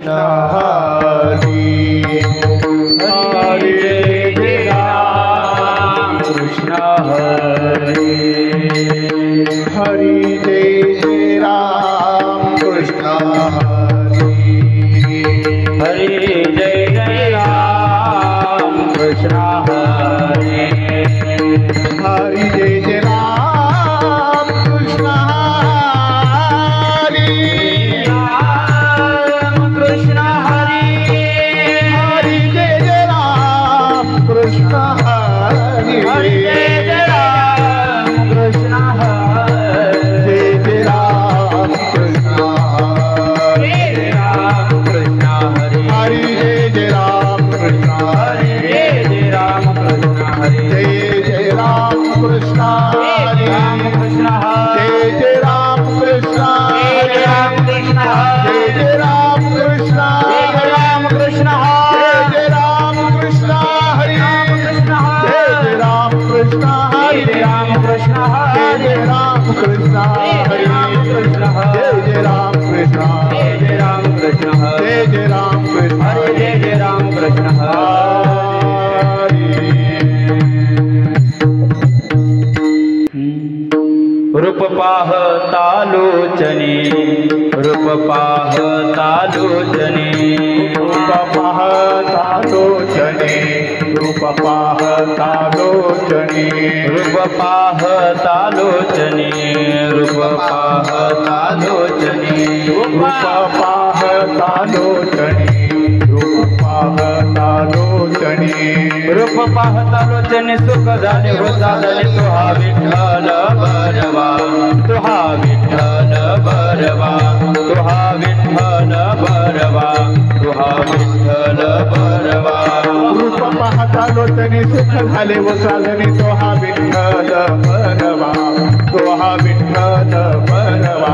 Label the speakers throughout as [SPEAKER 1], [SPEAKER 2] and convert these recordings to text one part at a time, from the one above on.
[SPEAKER 1] हरी हरे जय राम कृष्ण हरे हरि जय राम कृष्ण हरे जय राम कृष्ण हरे हरि जय राम कृष्ण रूप पाहता लोचने रूप पाहता लोचने रूप पाहता लोचने रूप पाहता लोचने रूप पाहता लोचने रूप पाहता लोचने रूप पाहता लोचने रूप पाहता लोचने रूप पाहता लोचने सुख झाले हो साधने तुहा विठ्ठल बरवा तुहा विठ्ठल बरवा तुहा विठ्ठल बरवा तुहा विठ्ठल बरवा रूप पाहता लोचने सुख झाले हो साधने तुहा विठ्ठल बरवा तुहा विठ्ठल बरवा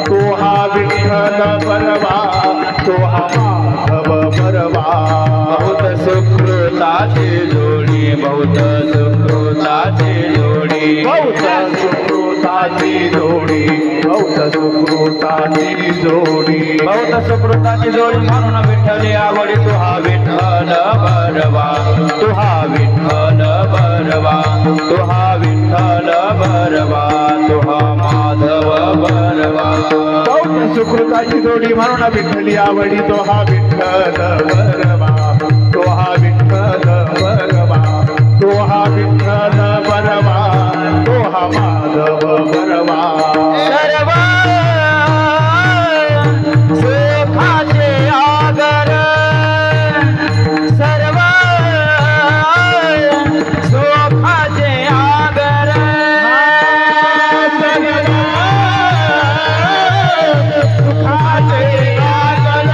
[SPEAKER 1] तुहा विठ्ठल बरवा तुहा माधव बरवा बहुत सुकृताची जोडी बहुत सुकृताची जोडी बहुत सुकृताची जोडी बहुत सुकृताची जोडी बहुत सुकृताची जोडी म्हणून विठ्ठली आवडी तुहा विठ्ठल बरवा तुहा विठ्ठल बरवा तुहा विठ्ठल बरवा तुहा माधव बरवा बहुत सुकृताची जोडी म्हणून विठ्ठली आवडी तुहा विठ्ठल बरवा तुहा विठ्ठल बरवा तुहा विठ्ठल बरवा तुहा माधव बरवा सर्व सुखाचे आगर सर्व सुखाचे आगर सुखाचे आगर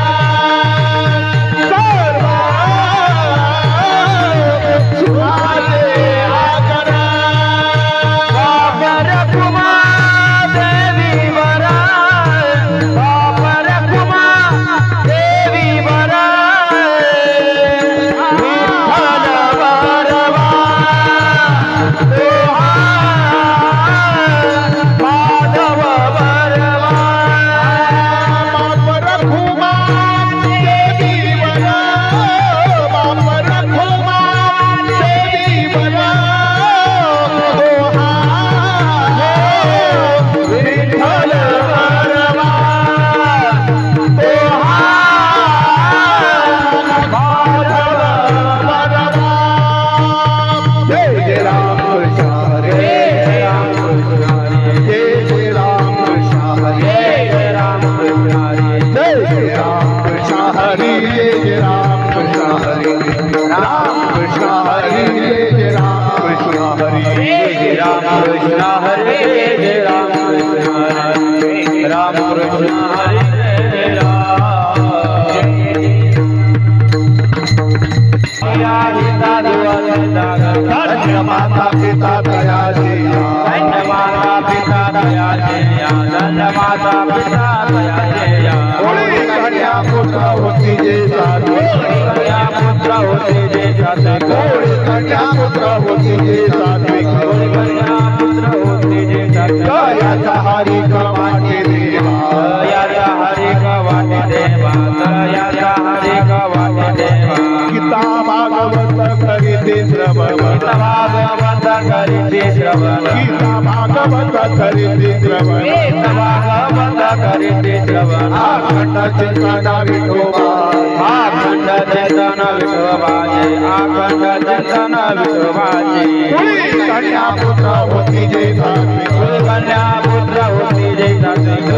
[SPEAKER 1] माता पिता दयाचे धन्य माता पिता दयाचे धन्य माता पिता दयाचे कोणी कन्या पुत्र होती जे साधू कन्या पुत्र होती जे साधू कोणी कन्या पुत्र होती जे साधू कोणी कन्या पुत्र होती जे साधू याचा हरी का वाटे देवा याचा हरी का वाटे देवा श्रवण गीता भागवत करीते श्रवण गीता भागवत करीते श्रवण गीता भागवत करीते श्रवण अखंड चिंतन विठोबा अखंड चिंतन विठोबाचे अखंड चिंतन विठोबाचे कन्या पुत्र होती जय सात्विक कन्या पुत्र होती जय सात्विक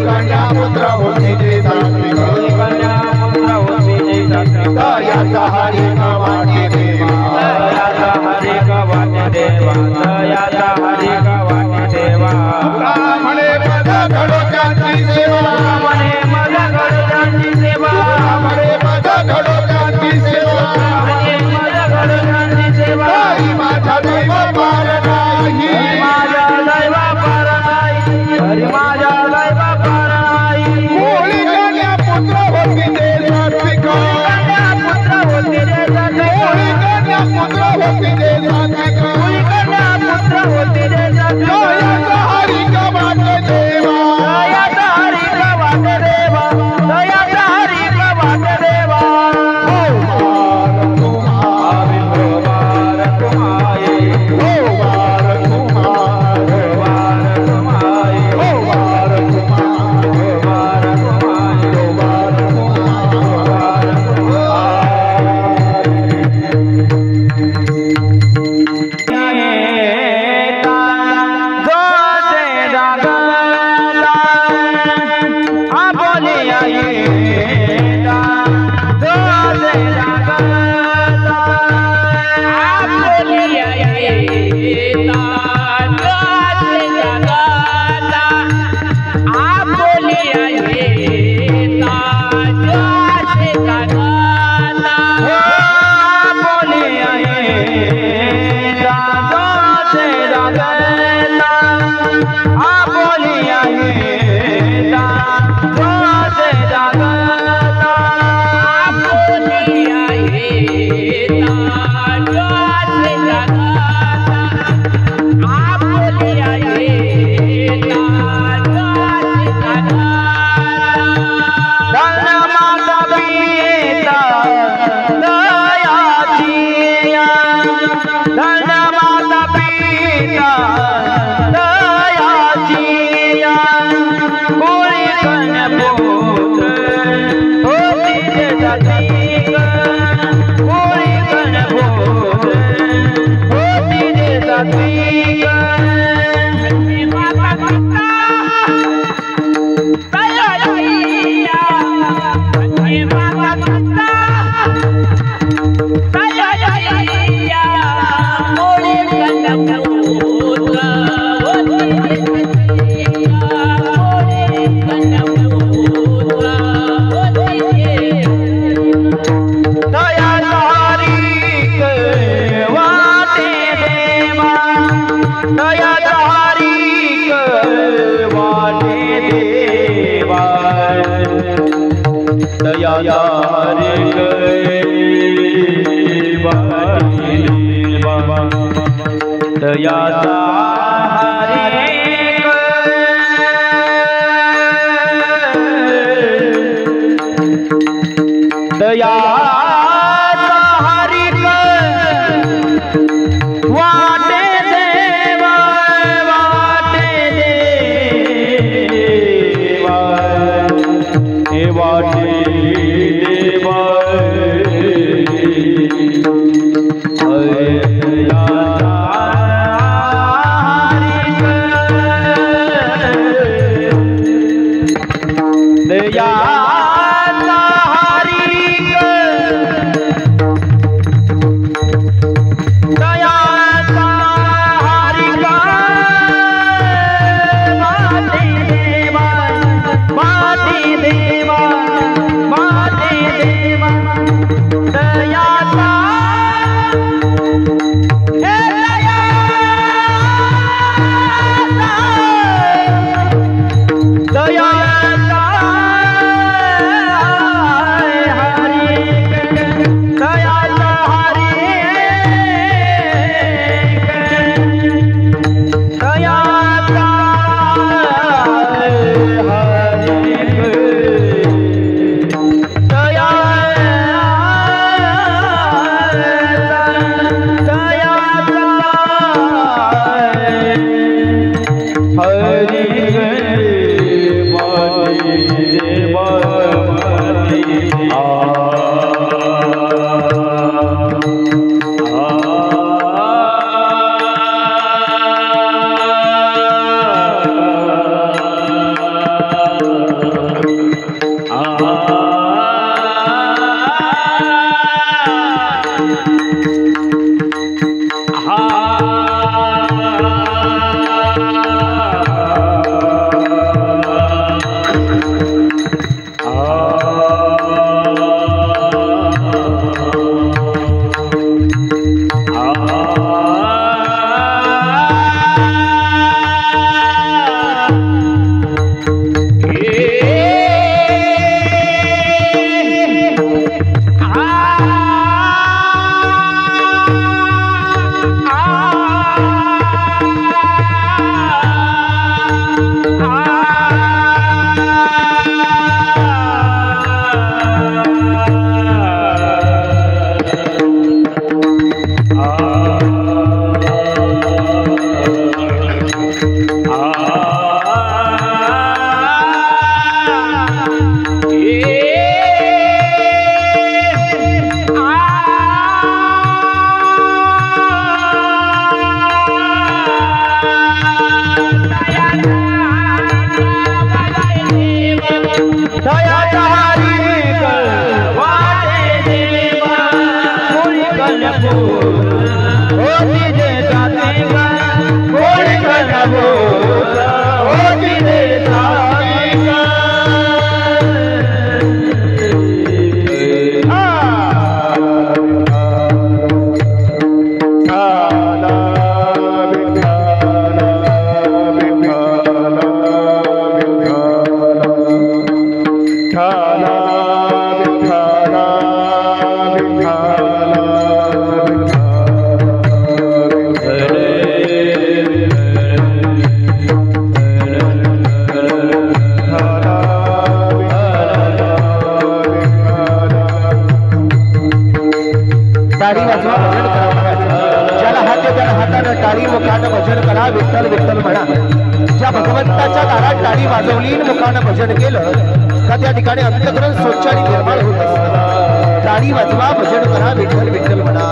[SPEAKER 1] कन्या पुत्र होती जय सात्विक कन्या पुत्र होती जय सात्विक दयाचा हरी गवाटे देवा दयाचा हरी गवाटे देवा दयाचा हरी गवाटे देवा म्हणे पद घडोत्यांची सेवा म्हणे पद घडोत्यांची सेवा म्हणे पद घडोत्यांची सेवा म्हणे पद घडोत्यांची सेवा माझा दैव पार नाही माझा दैव पार नाही हरी माझा दैव पार नाही कोळी कन्या पुत्र होती जय सात्विक कन्या पुत्र होती जय सात्विक कोळी कन्या पुत्र होती जय सात्विक कोळी कन्या पुत्र होती जय सात्विक दयाचा हरी गवाटे देवा दयाचा हरी गवाटे देवा दयाचा हरी गवाटे देवा
[SPEAKER 2] दया हरी टाळी वाजवा भजन करा ज्याला हात आहे त्याला हातानं टाळी मुखानं भजन करा विठ्ठल विठ्ठल म्हणा ज्या भगवंताच्या दारात टाळी वाजवली मुखानं भजन केलं का त्या ठिकाणी अंतःकरण स्वच्छ आणि निर्मळ होत असतं टाळी वाजवा भजन करा विठ्ठल विठ्ठल म्हणा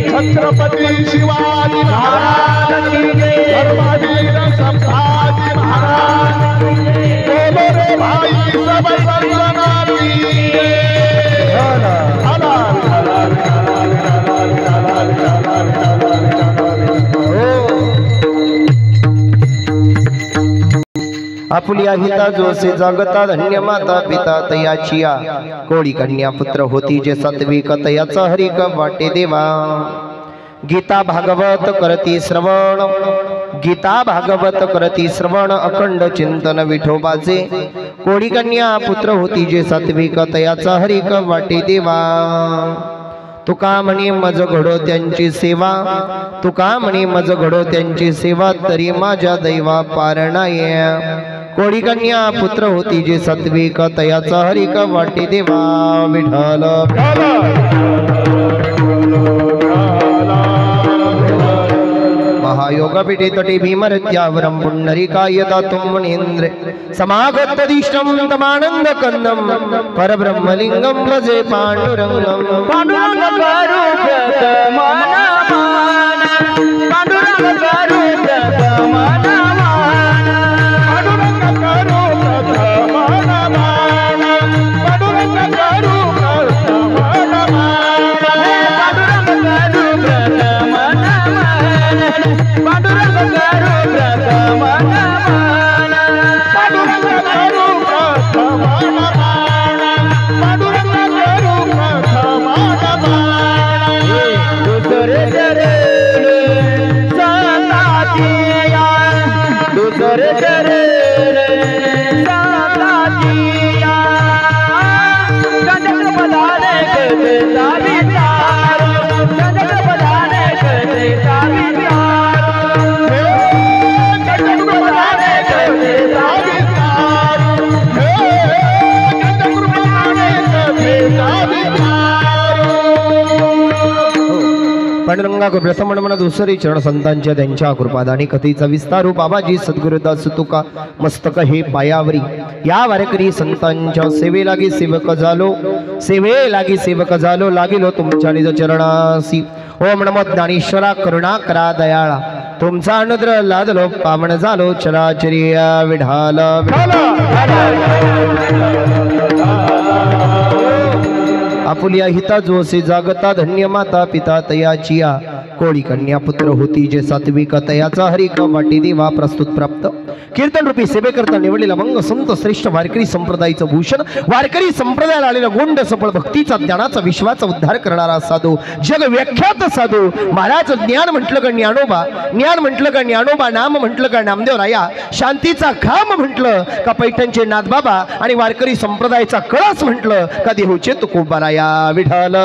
[SPEAKER 1] छत्रपति शिवाजी महाराज की जय धर्मवीर संभाजी महाराज बोलो रे भाई सब वंदना कीजिए
[SPEAKER 2] आपुलिया हिता जोसे जागता धन्य माता पिता तयाचिया कोळी कन्या पुत्र होती जे सात्विक तयाचा हरिक वाटे देवा गीता भागवत करती श्रवण गीता भागवत करती श्रवण अखंड चिंतन विठोबाचे कोळी कन्या पुत्र होती जे सात्विक तयाचा हरिक वाटे देवा तुका म्हणे मज घडो त्यांची सेवा तुका म्हणे मज घडो त्यांची सेवा तरी माझ्या दैवा पारणाय कोळी कन्या पुत्र होती जे सात्विक तयाचा हरिक वाटे देवा विठ्ठल महायोग पीठे तटे भीमरत्यावरम पुंडरीकाय दातुं मुनीन्द्र समागतदिष्टं तमानंद कंदम परब्रह्मलिंगम भजे पांडुरंगम पांडुरंग करूपत माना पांडुरंग करूपत माना पांडुरंग करूपत माना पांडुरंग करूपत माना पांडुरंग करूपत माना पांडुरंग करूपत माना पांडुरंग करूपत माना दुसरे जरे संतातिया दुसरे जरे संतातिया गंधक बदाने के सावितार गंधक बदाने के सावितार गंधक बदाने के सावितार गंधक बदाने के सावितार पांडुरंगा प्रथम म्हणा दुसरी चरण संतांच्या त्यांच्या कृपादानी कथेचा विस्तारू बाबाजी सद्गुरुदास तुका मस्तक हे पायावरी या वारकरी संतांच्या सेवेलागी सेवक झालो लागिलो तुमच्या निज चरणासी ओम नमो ज्ञानेश्वरा करुणा करा दयाळा तुमचा अनुग्रह लादलो पावन झालो चराचर्या विढाल आपुलिया हिता जोसे जागता धन्य माता पिता तयाचिया कोळी कन्या पुत्र होती जे सात्विक तयाचा हरिक वाटे देवा प्रस्तुत प्राप्त कीर्तन रूपी सेवेकरता निवडलेला मंग संत श्रेष्ठ वारकरी संप्रदायाचं भूषण वारकरी संप्रदायाला आलेला गोंड सफळ भक्तीचा ज्ञानाचा विश्वाचा उद्धार करणारा साधू जग व्याख्यात साधू महाराज ज्ञान म्हटलं का ज्ञानोबा ज्ञान म्हटलं का ज्ञानोबा नाम म्हटलं का नामदेव राया शांतीचा खाम म्हटलं का पैठणचे नाथबाबा आणि वारकरी संप्रदायाचा कळस म्हटलं का देहूचे तुकोबा राया विठ्ठल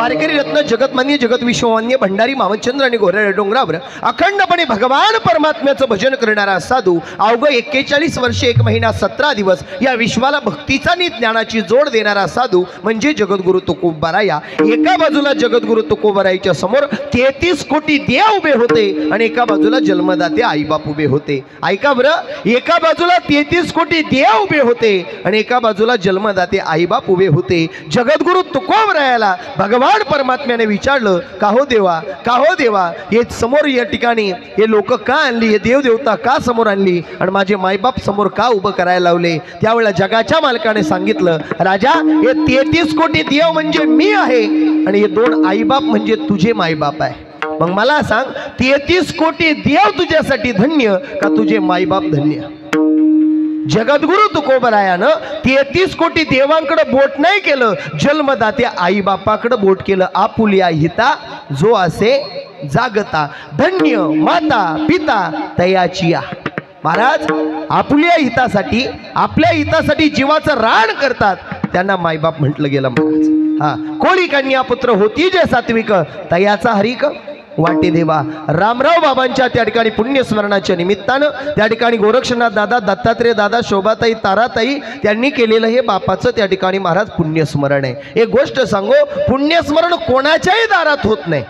[SPEAKER 2] वारकरी रत्न जगतमान्य जगत विश्वमान्य भंडारी मामचंद्र आणि गोऱ्या डोंगरावर अखंडपणे भगवान परमात्म्याचं भजन करणारा साधू अवघ 41 वर्षे 1 महिना 17 दिवस या विश्वाला भक्तीचा आणि ज्ञानाची जोड देणारा साधू म्हणजे जगद्गुरु तुकोबाराया एका बाजूला जगद्गुरु तुकोबारायाच्या समोर 33 कोटी देव उभे होते आणि एका बाजूला जन्मदाते आईबाप उभे होते ऐका बरं एका बाजूला 33 कोटी देव उभे होते आणि एका बाजूला जन्मदाते आईबाप उभे होते जगद्गुरु तुकोबारायाला भगवान परमात्म्याने विचारलं का हो देवा हे समोर या ठिकाणी हे लोक का आणली हे देव देवता का समोर आणली आणि माझे मायबाप समोर का उभं करायला लावले त्यावेळेला जगाच्या मालकाने सांगितलं राजा हे 33 कोटी देव म्हणजे मी आहे आणि हे 2 आईबाप म्हणजे तुझे मायबाप आहे मग मला सांग, 33 कोटी देव तुझ्यासाठी धन्य का तुझे माईबाप धन्य? जगद्गुरु तुकोबरायानं 33 कोटी देवांकडे बोट नाही केलं, जन्मदात्या आई बापाकडे बोट केलं. आपुलिया हिता जो असे जागता, धन्य माता पिता तयाचिया. महाराज आपुलिया हितासाठी, आपल्या हितासाठी जीवाचं रान करतात, त्यांना मायबाप म्हटलं गेलं महाराज. हा, कोळी कन्या पुत्र होती जे सात्विक, तयाचा हरिक वाटे देवा. रामराव बाबांच्या त्या ठिकाणी पुण्यस्मरणाच्या निमित्तानं त्या ठिकाणी गोरक्षनाथ दादा, दत्तात्रय दादा, शोभाताई, ताराताई त्यांनी केलेलं हे बापाचं त्या ठिकाणी महाराज पुण्यस्मरण आहे. एक गोष्ट सांगू, पुण्यस्मरण कोणाच्याही दारात होत नाही.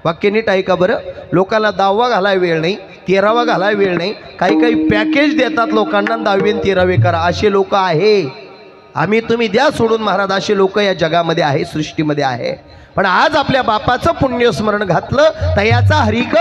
[SPEAKER 2] वाक्य नीट ऐका बरं. लोकांना 10वा घालाय वेळ नाही, 13वा घालाय वेळ नाही. काही काही पॅकेज देतात लोकांना, 10वे आणि 13वे करा, असे लोक आहे. आम्ही तुम्ही द्या सोडून महाराज, असे लोक या जगामध्ये आहे, सृष्टीमध्ये आहे. पण आज आपल्या बापाचं पुण्यस्मरण घातलं, तयाचा हरिक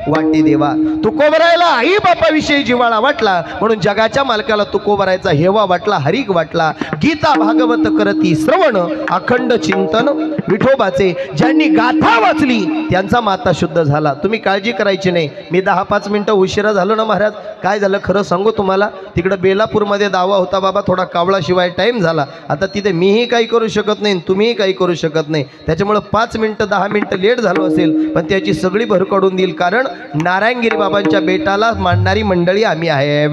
[SPEAKER 2] वाटे देवा. तुकोबरायला आई बापाविषयी जिव्हाळा वाटला, म्हणून जगाच्या मालकाला तुकोबरायचा हेवा वाटला, हरिक वाटला. गीता भागवत करती श्रवण, अखंड चिंतन विठोबाचे. ज्यांनी गाथा वाचली त्यांचा माता शुद्ध झाला. तुम्ही काळजी करायची नाही. मी 10-5 मिनिटं उशिरा झालो ना महाराज. काय झालं खरं सांगू तुम्हाला, तिकडं बेलापूरमध्ये दावा होता बाबा, थोडा कावळाशिवाय टाईम झाला. आता तिथे मीही काही करू शकत नाही, तुम्हीही काही करू शकत नाही. त्याच्यामुळे 5 मिनिटं 10 मिनिटं लेट झालो असेल, पण त्याची सगळी भर काढून देईल. कारण नारायणगिरी बाबांच्या बेटाला मांडणारी मंडळी आम्ही आहे.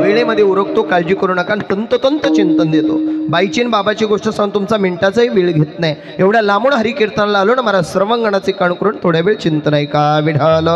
[SPEAKER 2] वेळेमध्ये उरकतो, काळजी करू नका. तंतोतंत चिंतन देतो. बाईची बाबाची गोष्ट सांग, तुमचा मिनिटाचाही वेळ घेत नाही. एवढ्या लांबून हरी कीर्तनाला आलो ना महाराज, सर्वांगणाचे कान करून थोड्या वेळ चिंतन आहे का. विठाल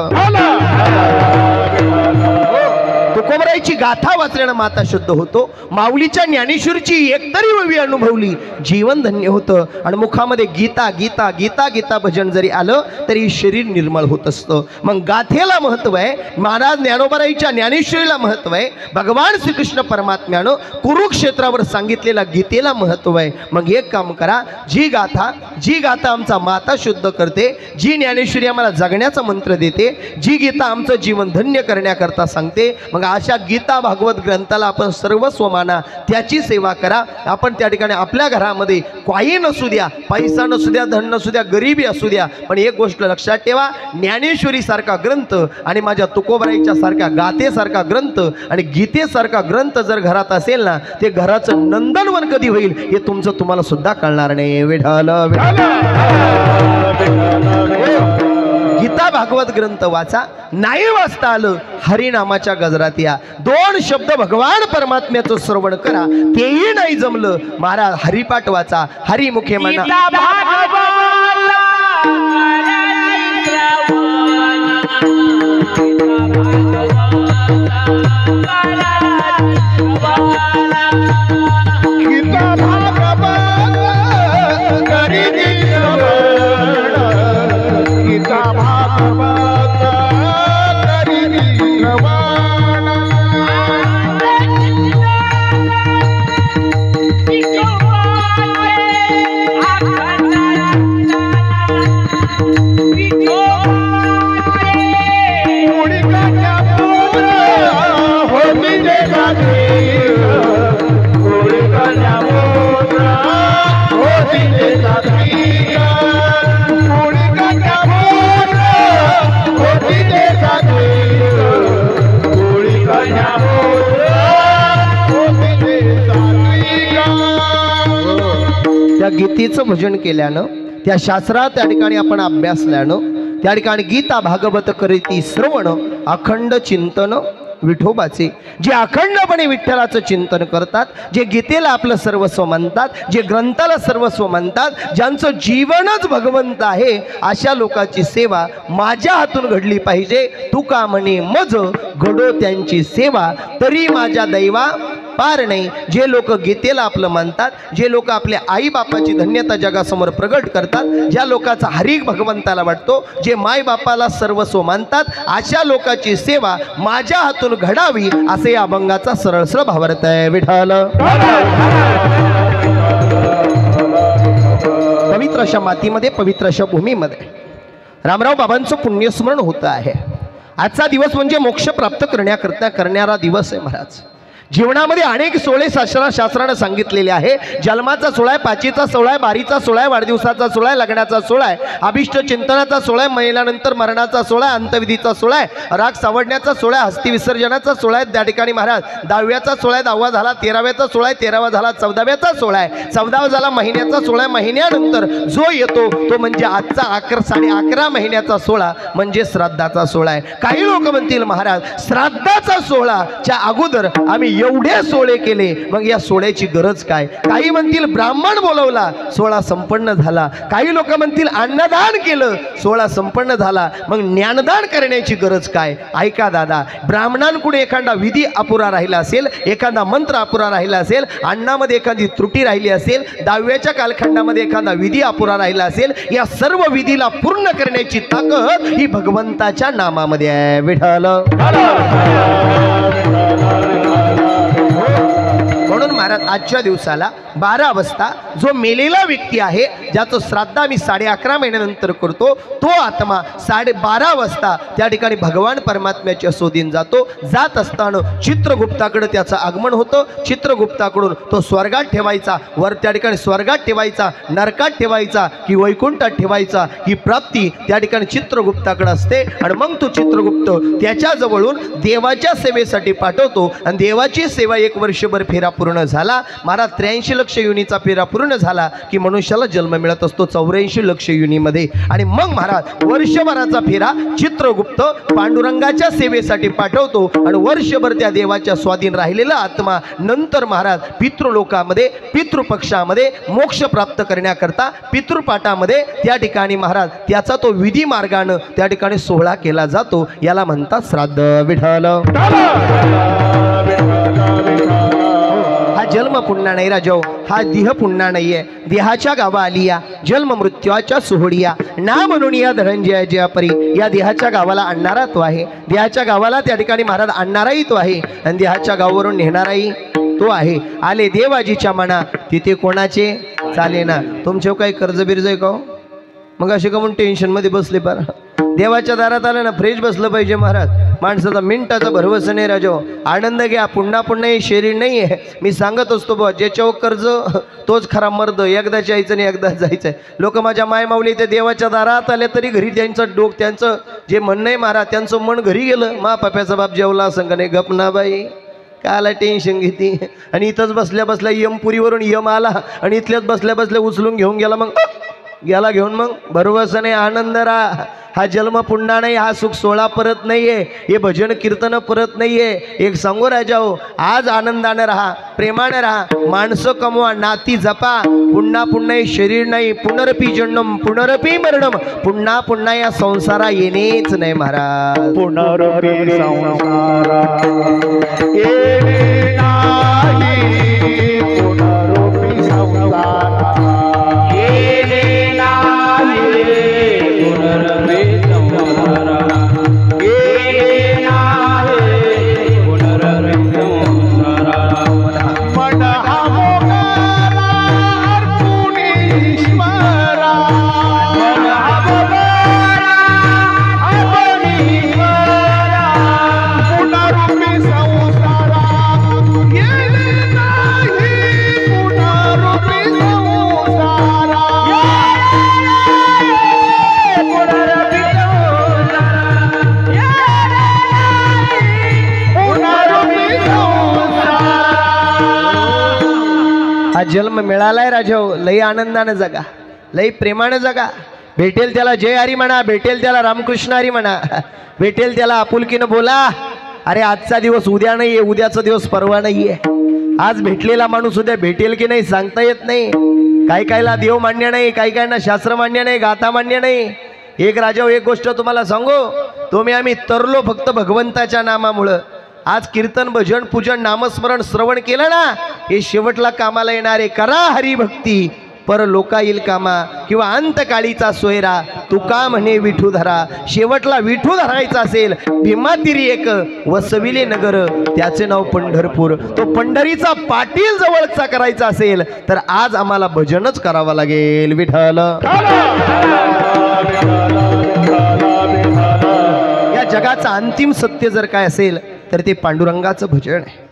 [SPEAKER 2] तुकोबरायची गाथा वाचल्यानं माता शुद्ध होतो. माऊलीच्या ज्ञानेश्वरीची एकतरी ओवी अनुभवली, जीवन धन्य होतं. आणि मुखामध्ये गीता गीता गीता गीता भजन जरी आलं तरी शरीर निर्मळ होत असतं. मग गाथेला महत्व आहे, महाराज ज्ञानोबराईच्या ज्ञानेश्वरीला महत्व आहे. भगवान श्रीकृष्ण परमात्म्यानं कुरुक्षेत्रावर सांगितलेला गीतेला महत्व आहे. मग एक काम करा, जी गाथा आमचा माता शुद्ध करते, जी ज्ञानेश्वरी आम्हाला जगण्याचा मंत्र देते, जी गीता आमचं जीवन धन्य करण्याकरता सांगते, मग अशा गीता भागवत ग्रंथाला आपण सर्वस्व माना, त्याची सेवा करा. आपण त्या ठिकाणी आपल्या घरामध्ये काही नसू द्या, पैसा नसू द्या, धन नसू द्या, गरिबी असू द्या, पण एक गोष्ट लक्षात ठेवा, ज्ञानेश्वरी सारखा ग्रंथ आणि माझ्या तुकोबराईच्या सारख्या गाथेसारखा ग्रंथ आणि गीतेसारखा ग्रंथ जर घरात असेल ना, ते घराचं नंदनवन कधी होईल हे तुमचं तुम्हाला सुद्धा कळणार नाही. गीता भागवत ग्रंथ वाचा. नाही वाचता आलं, हरिनामाच्या गजरात या. 2 शब्द भगवान परमात्म्याचं श्रवण करा. तेही नाही जमलं, महाराज हरिपाठ वाचा, हरिमुखे म्हणा. त्या गीतेचं भजन केल्यानं, त्या शास्त्रात त्या ठिकाणी आपण अभ्यासल्यानं, त्या ठिकाणी गीता भागवत करीती श्रवण, अखंड चिंतन विठोबाचे. जे अखंडपणे विठ्ठलाचं चिंतन करतात, जे गीतेला आपलं सर्वस्व म्हणतात, जे ग्रंथाला सर्वस्व म्हणतात, ज्यांचं जीवनच भगवंत आहे, अशा लोकांची सेवा माझ्या हातून घडली पाहिजे. तुका म्हणे मज घडो त्यांची सेवा, तरी माझ्या दैवा पार नाही. जे लोक गीतेला आपलं मानतात, जे लोक आपल्या आई बापाची धन्यता जगासमोर प्रगट करतात, ज्या लोकांचा हरिक भगवंताला वाटतो, जे माय बापाला सर्वस्व मानतात, अशा लोकांची सेवा माझ्या हातून घडावी, असे या अभंगाचा सरळ भावार्थ आहे. विठ्ठल पवित्र अशा मातीमध्ये, पवित्र अशा भूमीमध्ये रामराव बाबांचं पुण्यस्मरण होतं आहे. आजचा दिवस म्हणजे मोक्ष प्राप्त करण्याकरता करणारा दिवस आहे महाराज. जीवनामध्ये अनेक सोहळे शास्त्रानं सांगितलेले आहे. जन्माचा सोहळा आहे, पाचीचा सोहळा आहे, बारीचा सोहळा आहे, वाढदिवसाचा सोहळा आहे, लग्नाचा सोहळा आहे, अभिष्ट चिंतनाचा सोहळा आहे, महिलानंतर मरणाचा सोहळा आहे, अंतविधीचा सोहळा आहे, राग सावडण्याचा सोहळा आहे, हस्ती विसर्जनाचा सोहळा आहे. त्या ठिकाणी महाराज 10व्याचा सोहळा आहे, 10वा झाला, 13व्याचा सोहळा आहे, 13वा झाला, 14व्याचा सोहळा आहे, 14वा झाला महिन्याचा सोहळा आहे. महिन्यानंतर जो येतो तो म्हणजे आजचा 11.5 महिन्याचा सोहळा म्हणजे श्राद्धाचा सोहळा आहे. काही लोक म्हणतील महाराज श्राद्धाचा सोहळाच्या अगोदर आम्ही एवढे सोहळे केले, मग या सोहळ्याची गरज काय? काही म्हणतील ब्राह्मण बोलवला, सोहळा संपन्न झाला. काही लोक म्हणतील अन्नदान केलं, सोहळा संपन्न झाला, मग ज्ञानदान करण्याची गरज काय? ऐका दादा, ब्राह्मणांकडे एखादा विधी अपुरा राहिला असेल, एखादा मंत्र अपुरा राहिला असेल, अन्नामध्ये एखादी त्रुटी राहिली असेल, 10व्याच्या कालखंडामध्ये एखादा विधी अपुरा राहिला असेल, या सर्व विधीला पूर्ण करण्याची ताकद ही भगवंताच्या नामामध्ये आहे. विठ्ठल. म्हणून महाराज आजच्या दिवसाला 12 वाजता जो मेलेला व्यक्ती आहे, ज्याचं श्राद्ध आम्ही 11.5 महिन्यानंतर करतो, तो आत्मा 12:30 वाजता त्या ठिकाणी भगवान परमात्म्याच्या शोधीन जातो. जात असताना चित्रगुप्ताकडे त्याचं आगमन होतं. चित्रगुप्ताकडून तो स्वर्गात ठेवायचा, वर त्या ठिकाणी स्वर्गात ठेवायचा, नरकात ठेवायचा की वैकुंठात ठेवायचा, ही प्राप्ती त्या ठिकाणी चित्रगुप्ताकडे असते. आणि मग तो चित्रगुप्त त्याच्याजवळून देवाच्या सेवेसाठी पाठवतो. आणि देवाची सेवा 1 वर्षभर फेरा पूर्ण झाला. महाराज 83 लक्ष युनीचा फेरा पूर्ण झाला की मनुष्याला जन्म मिळत असतो 84 लक्ष युनीमध्ये. आणि मग महाराज वर्षभराचा फेरा चित्रगुप्त पांडुरंगाच्या सेवेसाठी पाठवतो. आणि वर्षभर त्या देवाच्या स्वाधीन राहिलेला आत्मा नंतर महाराज पितृलोकामध्ये, पितृपक्षामध्ये मोक्ष प्राप्त करण्याकरता पितृपाठामध्ये त्या ठिकाणी महाराज त्याचा तो विधी मार्गाने त्या ठिकाणी सोहळा केला जातो. याला म्हणतात श्राद्ध. विठ्ठल. हा जन्म पुन्हा नाही राजाओ, हा देह पुन्हा नाहीये. देहाच्या गावा आलिया जन्म मृत्यूच्या सोहळिया, ना म्हणून या धनंजय जय परी. या देहाच्या गावाला आणणारा तो आहे, देहाच्या गावाला त्या ठिकाणी महाराज आणणाराही तो आहे, आणि देहाच्या गावावरून नेणाराही तो आहे. आले देवाजीच्या मना तिथे कोणाचे चाले ना. तुमच्या काही कर्ज बिर्ज आहे का? मग असे का म्हणून टेन्शनमध्ये बसले बरं. देवाच्या दारात आलं ना फ्रेश बसलं पाहिजे महाराज. माणसाचा मिनिटाचा भरवसा नाही राजा. आनंद घ्या, पुन्हा पुन्हा हे शरीर नाही आहे. मी सांगत असतो बा, ज्याच्यावर कर्ज तोच खरा मर्द. एकदा जायचं नाही एकदा जायचं. लोक माझ्या मायमाऊली ते देवाच्या दारात आले तरी घरी त्यांचं जे म्हणणं आहे महाराज, त्यांचं मन घरी गेलं. मा पप्याचा बाप जेवला असं का नाही? गप ना बाई, काला टेन्शन घेते. आणि इथंच बसल्या बसल्या यमपुरीवरून यम आला आणि इथल्याच बसल्या बसल्या उचलून घेऊन गेला. मग गेला घेऊन, मग भरवसा नाही, आनंद राहा. हा जन्म पुन्हा नाही, हा सुख सोहळा परत नाहीये, हे भजन कीर्तन परत नाहीये. एक सांगू राजा हो, आज आनंदाने राहा, प्रेमाने राहा, माणसं कमवा, नाती जपा. पुन्हा पुन्हा हे शरीर नाही. पुनरपी जन्म पुनरपी मरणम. पुन्हा पुन्हा या संसारा येणेच नाही महाराज.
[SPEAKER 1] पुनरपी संसारा येणे नाही, पुनरपी संसारा येणे नाही, पुनरपी संसारा येणे नाही, पुनरपी संसारा. मन हा मोगारा अर्पुन ईश्वरा, मन हा मोगारा अर्पुन ईश्वरा, पुनरपी संसारा येणे नाही, पुनरपी संसारा पुनरपी
[SPEAKER 2] हा जन्म मिळालाय राजा हो, लई आनंदाने जगा, लई प्रेमाने जगा. भेटेल त्याला जय हरी म्हणा, भेटेल त्याला रामकृष्ण हरी म्हणा, भेटेल त्याला आपुलकीनं बोला. अरे आजचा दिवस उद्या नाहीये, उद्याचा दिवस परवा नाहीये. आज भेटलेला माणूस उद्या भेटेल की नाही सांगता येत नाही. काही काहीला देव मान्य नाही, काही काहींना शास्त्र मान्य नाही, गाथा मान्य नाही. एक राजा, एक गोष्ट तुम्हाला सांगू, तुम्ही आम्ही तरलो फक्त भगवंताच्या नामामुळं. आज कीर्तन भजन पूजन नामस्मरण श्रवण केलं ना, हे शेवटला कामाला येणारे. करा हरिभक्ती पर लोका येईल कामा, किंवा अंतकाळीचा सोयरा तुका म्हणे विठू धरा. शेवटला विठू धरायचा असेल, भीमातिरी एक वसविले नगर, त्याचे नाव पंढरपूर. तो पंढरीचा पाटील जवळचा करायचा असेल तर आज आम्हाला भजनच करावं लागेल. विठ्ठल. या जगाचं अंतिम सत्य जर काय असेल तर ते पांडुरंगाचं भजन आहे.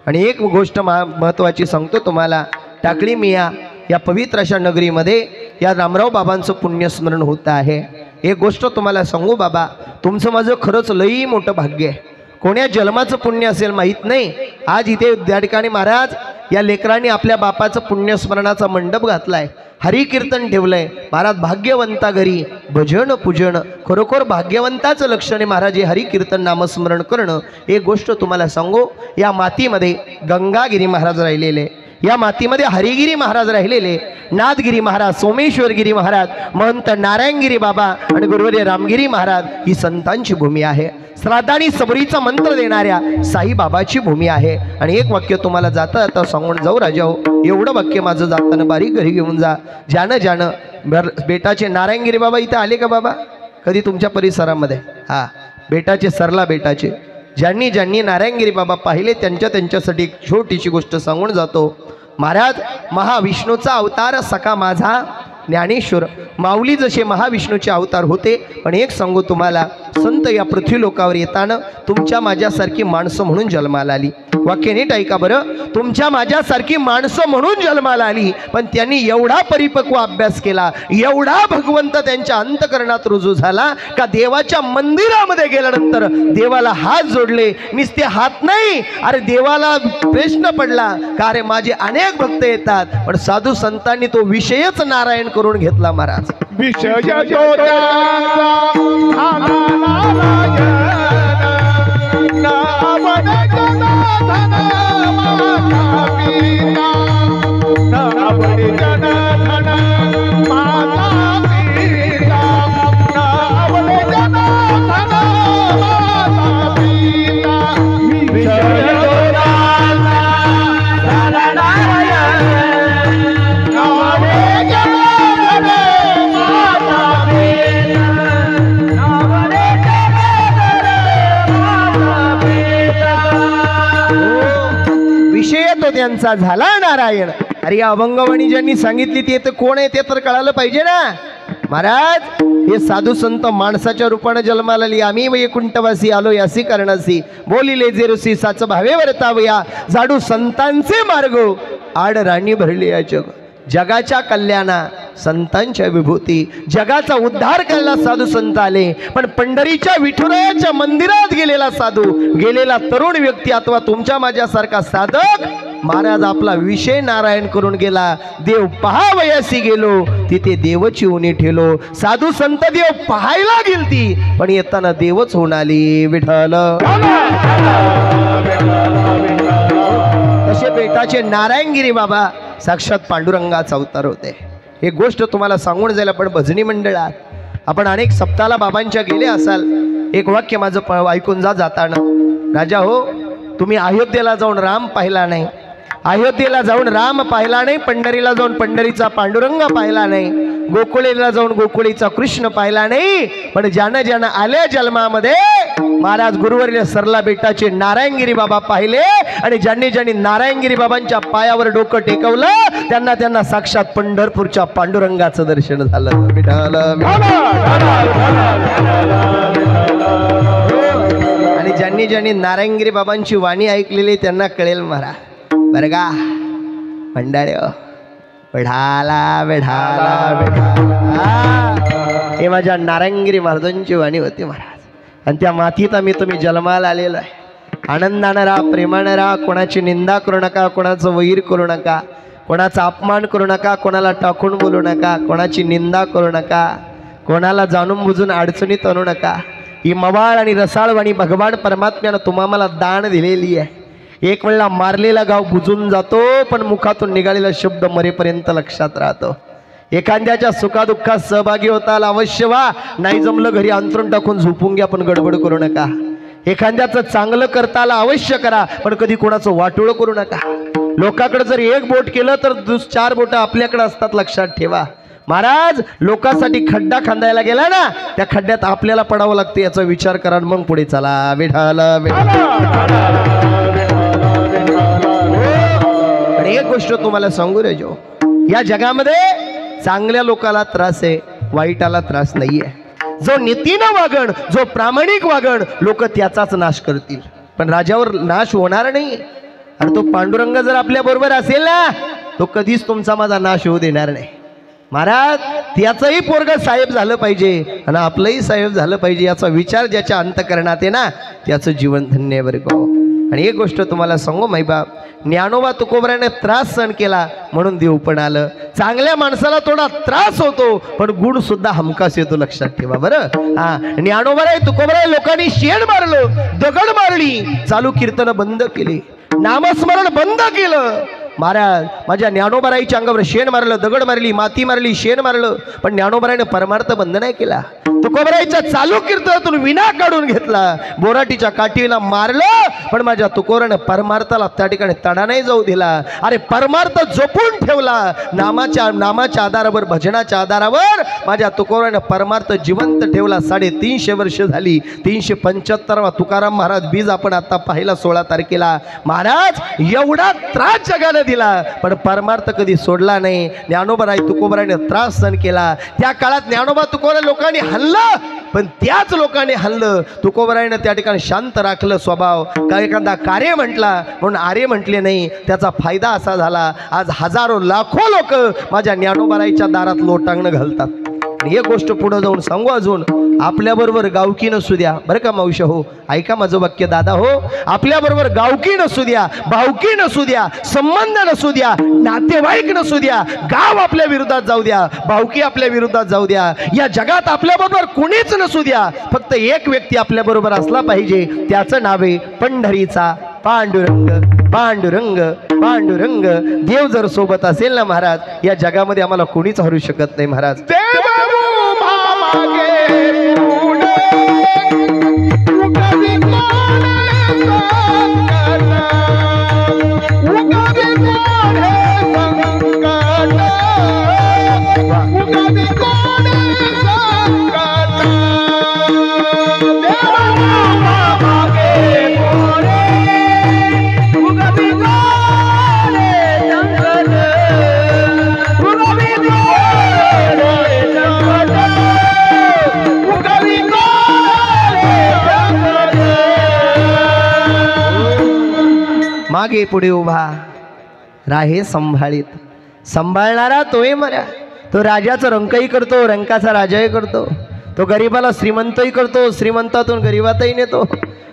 [SPEAKER 2] आणि एक गोष्ट महत्त्वाची सांगतो तुम्हाला, टाकळी मिया या पवित्र अशा नगरीमध्ये या रामराव बाबांचं पुण्यस्मरण होत आहे. एक गोष्ट तुम्हाला सांगू बाबा, तुमचं माझं खरंच लई मोठं भाग्य आहे. कोण्या जन्माचं पुण्य असेल माहीत नाही, आज इथे त्या ठिकाणी महाराज या लेकरांनी आपल्या बापाचं पुण्यस्मरणाचा मंडप घातलाय, हरिकीर्तन ठेवलंय. महाराज भाग्यवंता घरी भजन पूजन, खरोखर भाग्यवंताचं लक्षण आहे महाराज हे हरिकीर्तन नामस्मरण करणं. एक गोष्ट तुम्हाला सांगू, या मातीमध्ये गंगागिरी महाराज राहिलेले, या मातीमध्ये हरिगिरी महाराज राहिलेले, नाथगिरी महाराज, सोमेश्वरगिरी महाराज, महंत नारायणगिरी बाबा आणि गुरुवर्य रामगिरी महाराज ही संतांची भूमी आहे. श्राद्धानी सबरीचा मंत्र देणाऱ्या साईबाबाची भूमी आहे. आणि एक वाक्य तुम्हाला जाता जाता सांगून जाऊ राजा हो, एवढं वाक्य माझं जाताना बारीक घरी घेऊन जा. ज्यानं बेटाचे नारायणगिरी बाबा इथं आले का बाबा कधी तुमच्या परिसरामध्ये? हा, बेटाचे सरला बेटाचे ज्यांनी नारायणगिरी बाबा पाहिले त्यांच्यासाठी एक छोटीशी गोष्ट सांगून जातो. महाराज महाविष्णूचा अवतार सखा माझा ज्ञानेश्वर, माऊली जसे महाविष्णूचे अवतार होते. पण एक सांगू तुम्हाला, संत या पृथ्वी लोकावर येताना तुमच्या माझ्यासारखी माणसं म्हणून जन्माला आली. वाक्य नीट ऐका बरं, तुमच्या माझ्यासारखी माणसं म्हणून जन्माला आली, पण त्यांनी एवढा परिपक्व अभ्यास केला, एवढा भगवंत त्यांच्या अंतकरणात रुजू झाला का देवाच्या मंदिरामध्ये गेल्यानंतर देवाला हात जोडले. नुसते हात नाही, अरे देवाला प्रश्न पडला का अरे माझे अनेक भक्त येतात, पण साधू संतांनी तो विषयच नारायण करून घेतला महाराज.
[SPEAKER 1] विषय
[SPEAKER 2] त्यांचा झाला नारायण. अरे या अभंगवाणी ज्यांनी सांगितली ते तर कोण आहे ते तर कळालं पाहिजे ना महाराज. हे साधू संत माणसाच्या रूपाने जन्माला आली. आम्ही वैकुंठवासी आलो यासी करणासी, बोलिले जे ऋषी साच भावे वर्तावया, जाडू संतांचे मार्ग आड राणी भरली या जग. जगाच्या कल्याणा संतांच्या विभूती, जगाचा उद्धार करायला साधू संत आले. पण पंढरीच्या विठुरायाच्या मंदिरात गेलेला साधू, गेलेला तरुण व्यक्ती अथवा तुमच्या माझ्यासारखा साधक महाराज आपला विषय नारायण करून गेला. देव पहावयासी गेलो, तिथे देवची उणी ठेलो. साधू संत देव पाहायला गेलती, पण येताना देवच होऊन आली. विठ्ठल तसे बेटाचे नारायणगिरी बाबा साक्षात पांडुरंगाचा अवतार होते. एक गोष्ट तुम्हाला सांगून जाईल, आपण भजनी मंडळात आपण अनेक सप्ताहाला बाबांच्या गेले असाल. एक वाक्य माझं ऐकून जाताना, राजा हो तुम्ही अयोध्येला जाऊन राम पाहिला नाही, अयोध्येला जाऊन राम पाहिला नाही, पंढरीला जाऊन पंढरीचा पांडुरंग पाहिला नाही, गोकुळेला जाऊन गोकुळीचा कृष्ण पाहिला नाही. पण ज्यानं आल्या जन्मामध्ये महाराज गुरुवर्य सरला बेटाचे नारायणगिरी बाबा पाहिले. आणि ज्यांनी नारायणगिरी बाबांच्या पायावर डोकं टेकवलं त्यांना साक्षात पंढरपूरच्या पांडुरंगाचं दर्शन झालं. विठ्ठल आणि ज्यांनी नारायणगिरी बाबांची वाणी ऐकलेली त्यांना कळेल महाराज बरं का. भंडारे विठाला विठाला विठाला, हे माझ्या नारायणगिरी महाराजांची वाणी होती महाराज. आणि त्या मातीत आम्ही तुम्ही जन्माला आलेलो आहे. आनंदानं राहा, प्रेमानं राहा, कोणाची निंदा करू नका, कोणाचं वैर करू नका, कोणाचा अपमान करू नका, कोणाला टाकून बोलू नका, कोणाची निंदा करू नका, कोणाला जाणून बुजून अडचणीत आणू नका. ही मवाळ आणि रसाळवाणी भगवान परमात्म्यानं तुम्हाला दान दिलेली आहे. एक वेळेला मारलेला गाव बुजून जातो, पण मुखातून निघालेला शब्द मरेपर्यंत लक्षात राहतो. एखाद्याच्या सुखादुःखात सहभागी होताल अवश्य व्हा, नाही जमलं घरी अंतरून टाकून झोपून घ्या, पण गडबड करू नका. एखाद्याचं चांगलं करताला अवश्य करा, पण कधी कोणाचं वाटोळ करू नका. लोकांकडे जर एक बोट केलं तर 4 बोटं आपल्याकडे असतात, लक्षात ठेवा. महाराज लोकांसाठी खड्डा खांदायला गेला ना, त्या खड्ड्यात आपल्याला पडावं लागतं याचा विचार करा, मग पुढे चला. विठाल आणि एक गोष्ट तुम्हाला सांगू रे जो, या जगामध्ये चांगल्या लोकाला त्रास आहे, वाईटाला त्रास नाहीये. जो नीतीनं वागण, जो प्रामाणिक वागण, लोक त्याचाच नाश करतील, पण राजावर नाश होणार नाही. आणि तो पांडुरंग जर आपल्या बरोबर असेल ना, तो कधीच तुमचा माझा नाश होऊ देणार नाही महाराज. त्याचंही पोरग साहेब झालं पाहिजे आणि आपलंही साहेब झालं पाहिजे याचा विचार ज्याच्या अंतकरणात आहे ना, त्याचं जीवन धन्य बरं का. आणि एक गोष्ट तुम्हाला सांगू माईबाप, ज्ञानोबा तुकोबराने त्रास सहन केला म्हणून देव पण आलं. चांगल्या माणसाला थोडा त्रास होतो पण गुण सुद्धा हमखास येतो, लक्षात ठेवा बरं. हा, ज्ञानोबराय तुकोबराय लोकांनी शेण मारलं, दगड मारली, चालू कीर्तन बंद केली, नामस्मरण बंद केलं. महाराज माझ्या ज्ञानोबराईच्या अंगावर शेण मारलं, दगड मारली, माती मारली, शेण मारलं, पण ज्ञानोबराईने परमार्थ बंद नाही केला. तुकोबराईच्या चालू कीर्तनातून विना काढून घेतला, बोराटीच्या काठीला मारलं, पण माझ्या तुकोबराने परमार्थाला त्या ठिकाणी तडा नाही जाऊ दिला. अरे परमार्थ जपून ठेवला. नामाच्या आधारावर, भजनाच्या आधारावर माझ्या तुकोबराने परमार्थ जिवंत ठेवला. 350 वर्ष झाली. 375वा तुकाराम महाराज बीज आपण आता पाहिला 16 तारखेला. महाराज एवढा त्रास जगाला दिला पण परमार्थ कधी सोडला नाही. ज्ञानोबराय तुकोबराने त्रास सहन केला. त्या काळात ज्ञानोबा तुकोबरा लोकांनी हल्ला, पण त्याच लोकांनी हल्लं. तुकोबरायने त्या ठिकाणी शांत राखलं स्वभाव. काय एखादा कार्य म्हटला म्हणून आर्य म्हटले नाही. त्याचा फायदा असा झाला, आज हजारो लाखो लोक माझ्या ज्ञानोबरायच्या दारात लोटांगण घालतात. आणि एक गोष्ट पुढे जाऊन सांगू, अजून आपल्याबरोबर गावकी नसू द्या बरं का मावशी हो, ऐका माझं वाक्य दादा हो, आपल्याबरोबर गावकी नसू द्या, भावकी नसू द्या, संबंध नसू द्या, नातेवाईक नसू द्या, गाव आपल्या विरोधात जाऊ द्या, भावकी आपल्या विरोधात जाऊ द्या, या जगात आपल्याबरोबर कोणीच नसू द्या, फक्त एक व्यक्ती आपल्याबरोबर असला पाहिजे, त्याचं नाव आहे पंढरीचा पांडुरंग. पांडुरंग पांडुरंग देव जर सोबत असेल ना महाराज, या जगामध्ये आम्हाला कोणीच हरू शकत नाही महाराज. मागे पुढे उभा राहे संभाळीत, सांभाळणारा तोय मरा. तो राजाचं रंकही करतो, रंकाचा राजाही करतो. तो गरीबाला श्रीमंतही करतो, श्रीमंतातून गरीबातही नेतो.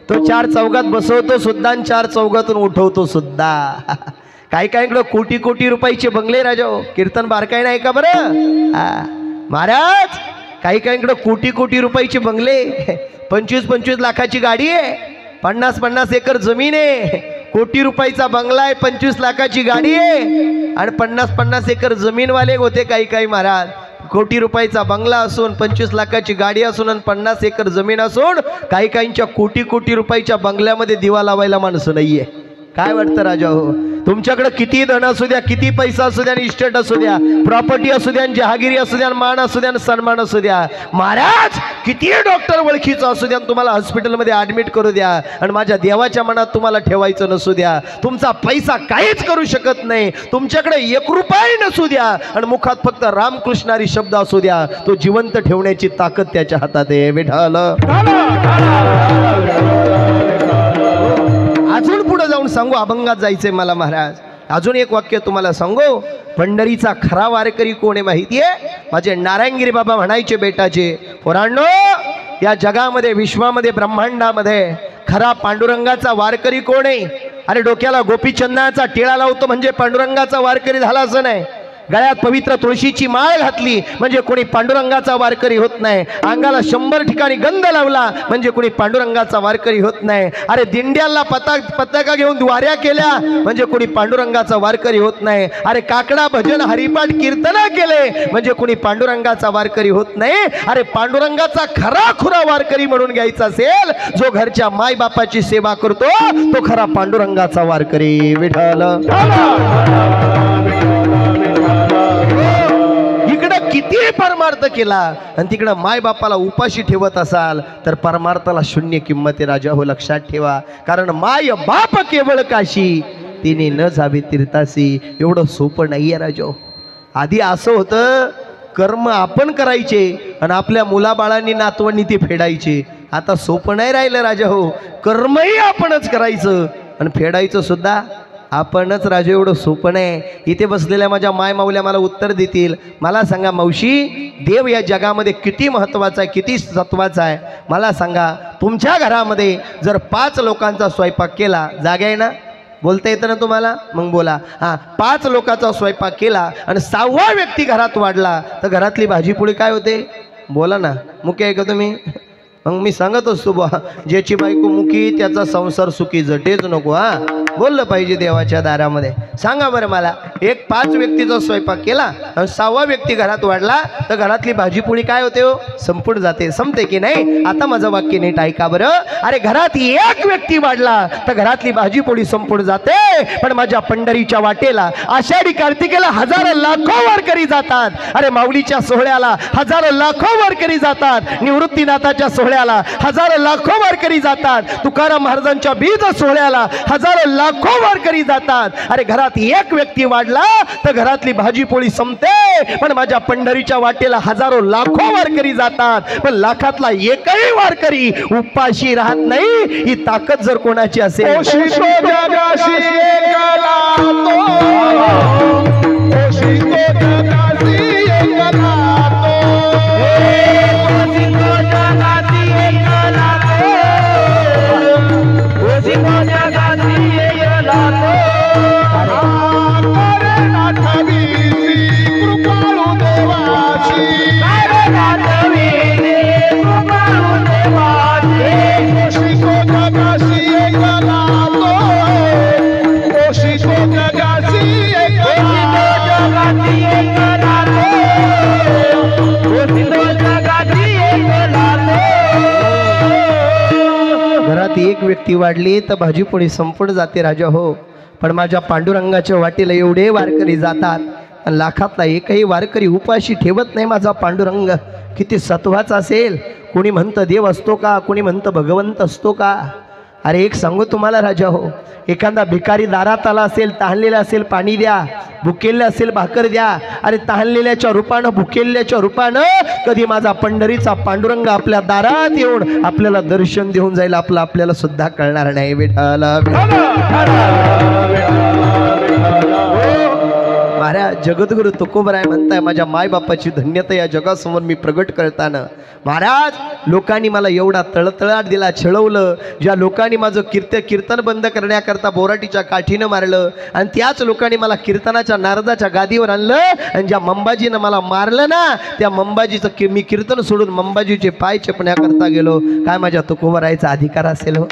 [SPEAKER 2] तो 4 चौघात बसवतो सुद्धा आणि 4 चौघातून उठवतो सुद्धा. काही काहीकडं कोटी कोटी रुपयाचे बंगले राजा हो, कीर्तन बारकाई नाही का बरं महाराज. काही काहीकडं कोटी कोटी रुपयाचे बंगले, 25-25 लाखाची गाडी आहे, 50-50 एकर जमीन आहे, कोटी रुपयाचा बंगला आहे, 25 लाखाची गाडी आहे आणि 50-50 एकर जमीनवाले होते काही काही महाराज. कोटी रुपयाचा बंगला असून, 25 लाखाची गाडी असून आणि 50 एकर जमीन असून काही काहींच्या कोटी कोटी रुपयाच्या बंगल्यामध्ये दिवा लावायला माणसं नाहीये. काय वाटतं राजा हो, तुमच्याकडे किती धन असू द्या, किती पैसा असू द्या, इस्टेट असू द्या, प्रॉपर्टी असू द्या, जहागिरी असू द्या, मान असू द्या, सन्मान असू द्या महाराज, किती डॉक्टर ओळखीचं असू द्या, तुम्हाला हॉस्पिटलमध्ये ऍडमिट करू द्या आणि माझ्या देवाच्या मनात तुम्हाला ठेवायचं नसू द्या, तुमचा पैसा काहीच करू शकत नाही. तुमच्याकडे 1 रुपया नसू द्या आणि मुखात फक्त रामकृष्णारी शब्द असू द्या, तो जिवंत ठेवण्याची ताकद त्याच्या हातात आहे. विठ्ठल. अजून पुढे जाऊन सांगू, अभंगात जायचंय मला महाराज. अजून एक वाक्य तुम्हाला सांगू, पंढरीचा खरा वारकरी कोण आहे माहितीये? माझे नारायणगिरी बाबा म्हणायचे बेटाचे, पोरांनो या जगामध्ये, विश्वामध्ये, ब्रह्मांडामध्ये खरा पांडुरंगाचा वारकरी कोण आहे? अरे डोक्याला गोपीचंदनाचा टिळा लावतो म्हणजे पांडुरंगाचा वारकरी झाला असं नाही. गळ्यात पवित्र तुळशीची माळ घातली म्हणजे कोणी पांडुरंगाचा वारकरी होत नाही. अंगाला 100 ठिकाणी गंध लावला म्हणजे कोणी पांडुरंगाचा वारकरी होत नाही. अरे दिंड्याला पताका घेऊन वाऱ्या केल्या म्हणजे कोणी पांडुरंगाचा वारकरी होत नाही. अरे काकडा भजन हरिपाठ कीर्तना केले म्हणजे कोणी पांडुरंगाचा वारकरी होत नाही. अरे पांडुरंगाचा खरा खुरा वारकरी म्हणून घ्यायचा असेल, जो घरच्या माय बापाची सेवा करतो तो खरा पांडुरंगाचा वारकरी. विठ्ठल. इकडं किती परमार्थ केला आणि तिकडं माय बापाला उपाशी ठेवत असाल तर परमार्थाला शून्य किंमत आहे राजा हो, लक्षात ठेवा. कारण माय बाप केवळ काशी, तिने न जावे तीर्थासी. एवढं सोपं नाहीये राजा हो. आधी असं होतं, कर्म आपण करायचे आणि आपल्या मुलाबाळांनी नातवांनी ते फेडायचे. आता सोपं नाही राहिलं राजा हो, कर्मही आपणच करायचं आणि फेडायचं सुद्धा आपणच राजा एवढं सोपं आहे. इथे बसलेल्या माझ्या माय माऊल्या मला उत्तर देतील. मला सांगा मावशी, देव या जगामध्ये किती महत्त्वाचा आहे, किती सत्वाचा आहे मला सांगा. तुमच्या घरामध्ये जर 5 लोकांचा स्वयंपाक केला, जागा आहे ना, बोलता येतं ना तुम्हाला, मग बोला. हां, 5 लोकांचा स्वयंपाक केला आणि 6वा व्यक्ती घरात वाढला तर घरातली भाजीपोळी काय होते? बोला ना, मुख्य आहे का तुम्ही? मग मी सांगत असतो बा, ज्याची बायको मुखी त्याचा संसार सुखी, जटेच नको. हां, बोललं पाहिजे देवाच्या दारामध्ये. सांगा बरं मला, 5 व्यक्तीचा स्वयंपाक केला आणि 6वा व्यक्ती घरात वाढला तर घरातली भाजीपोळी काय होते हो? संपून जाते, संपते की नाही? आता माझं वाक्य नीट ऐका बरं. अरे घरात 1 व्यक्ती वाढला तर घरातली भाजीपोळी संपून जाते, पण माझ्या पंढरीच्या वाटेला आषाढी कार्तिकेला हजारो लाखो वारकरी जातात. अरे माऊलीच्या सोहळ्याला हजारो लाखो वारकरी जातात. निवृत्तीनाथाच्या सोहळ्याला हजारो लाखो वारकरी जातात. तुकाराम महाराजांच्या बीज सोहळ्याला हजारो लाखो वारकरी जातात. अरे घरात 1 व्यक्ती वाढला तर घरातली भाजीपोळी संपते, पण माझ्या पंढरीच्या वाटेला हजारो लाखो वारकरी जातात. पण लाखातला एकही वारकरी उपाशी राहत नाही. ही ताकद जर कोणाची असेल, घरात 1 व्यक्ती वाढली तर भाजीपोळी संपून जाते राजा हो. पण माझ्या पांडुरंगाच्या वाटेला एवढे वारकरी जातात, लाखातला एकही वारकरी उपाशी ठेवत नाही माझा पांडुरंग. किती सत्वाचा असेल. कोणी म्हणतं देव असतो का, कोणी म्हणतं भगवंत असतो का. अरे एक सांगू तुम्हाला राजा हो, एखादा भिकारी दारात आला असेल, तहानलेला असेल, पाणी द्या. भुकेले असेल, भाकर द्या. अरे तहानलेल्याच्या रूपानं, भुकेल्याच्या रूपानं कधी माझा पंढरीचा पांडुरंग आपल्या दारात येऊन आपल्याला दर्शन देऊन जाईल, आपल्याला सुद्धा कळणार नाही. विठाला महाराज जगद्गुरु तुकोबराय म्हणताय, माझ्या मायबापाची धन्यता या जगासमोर मी प्रगट करताना. महाराज लोकांनी मला एवढा तळतळाट दिला, छळवलं. ज्या लोकांनी माझं कीर्तन बंद करण्याकरता बोराटीच्या काठीनं मारलं, आणि त्याच लोकांनी मला कीर्तनाच्या नारदाच्या गादीवर आणलं, आणि ज्या मंबाजीनं मला मारलं ना, त्या मंबाजीचं मी कीर्तन सोडून मंबाजीचे पाय चेपण्याकरता गेलो. काय माझ्या तुकोबरायचा अधिकार असेल हो?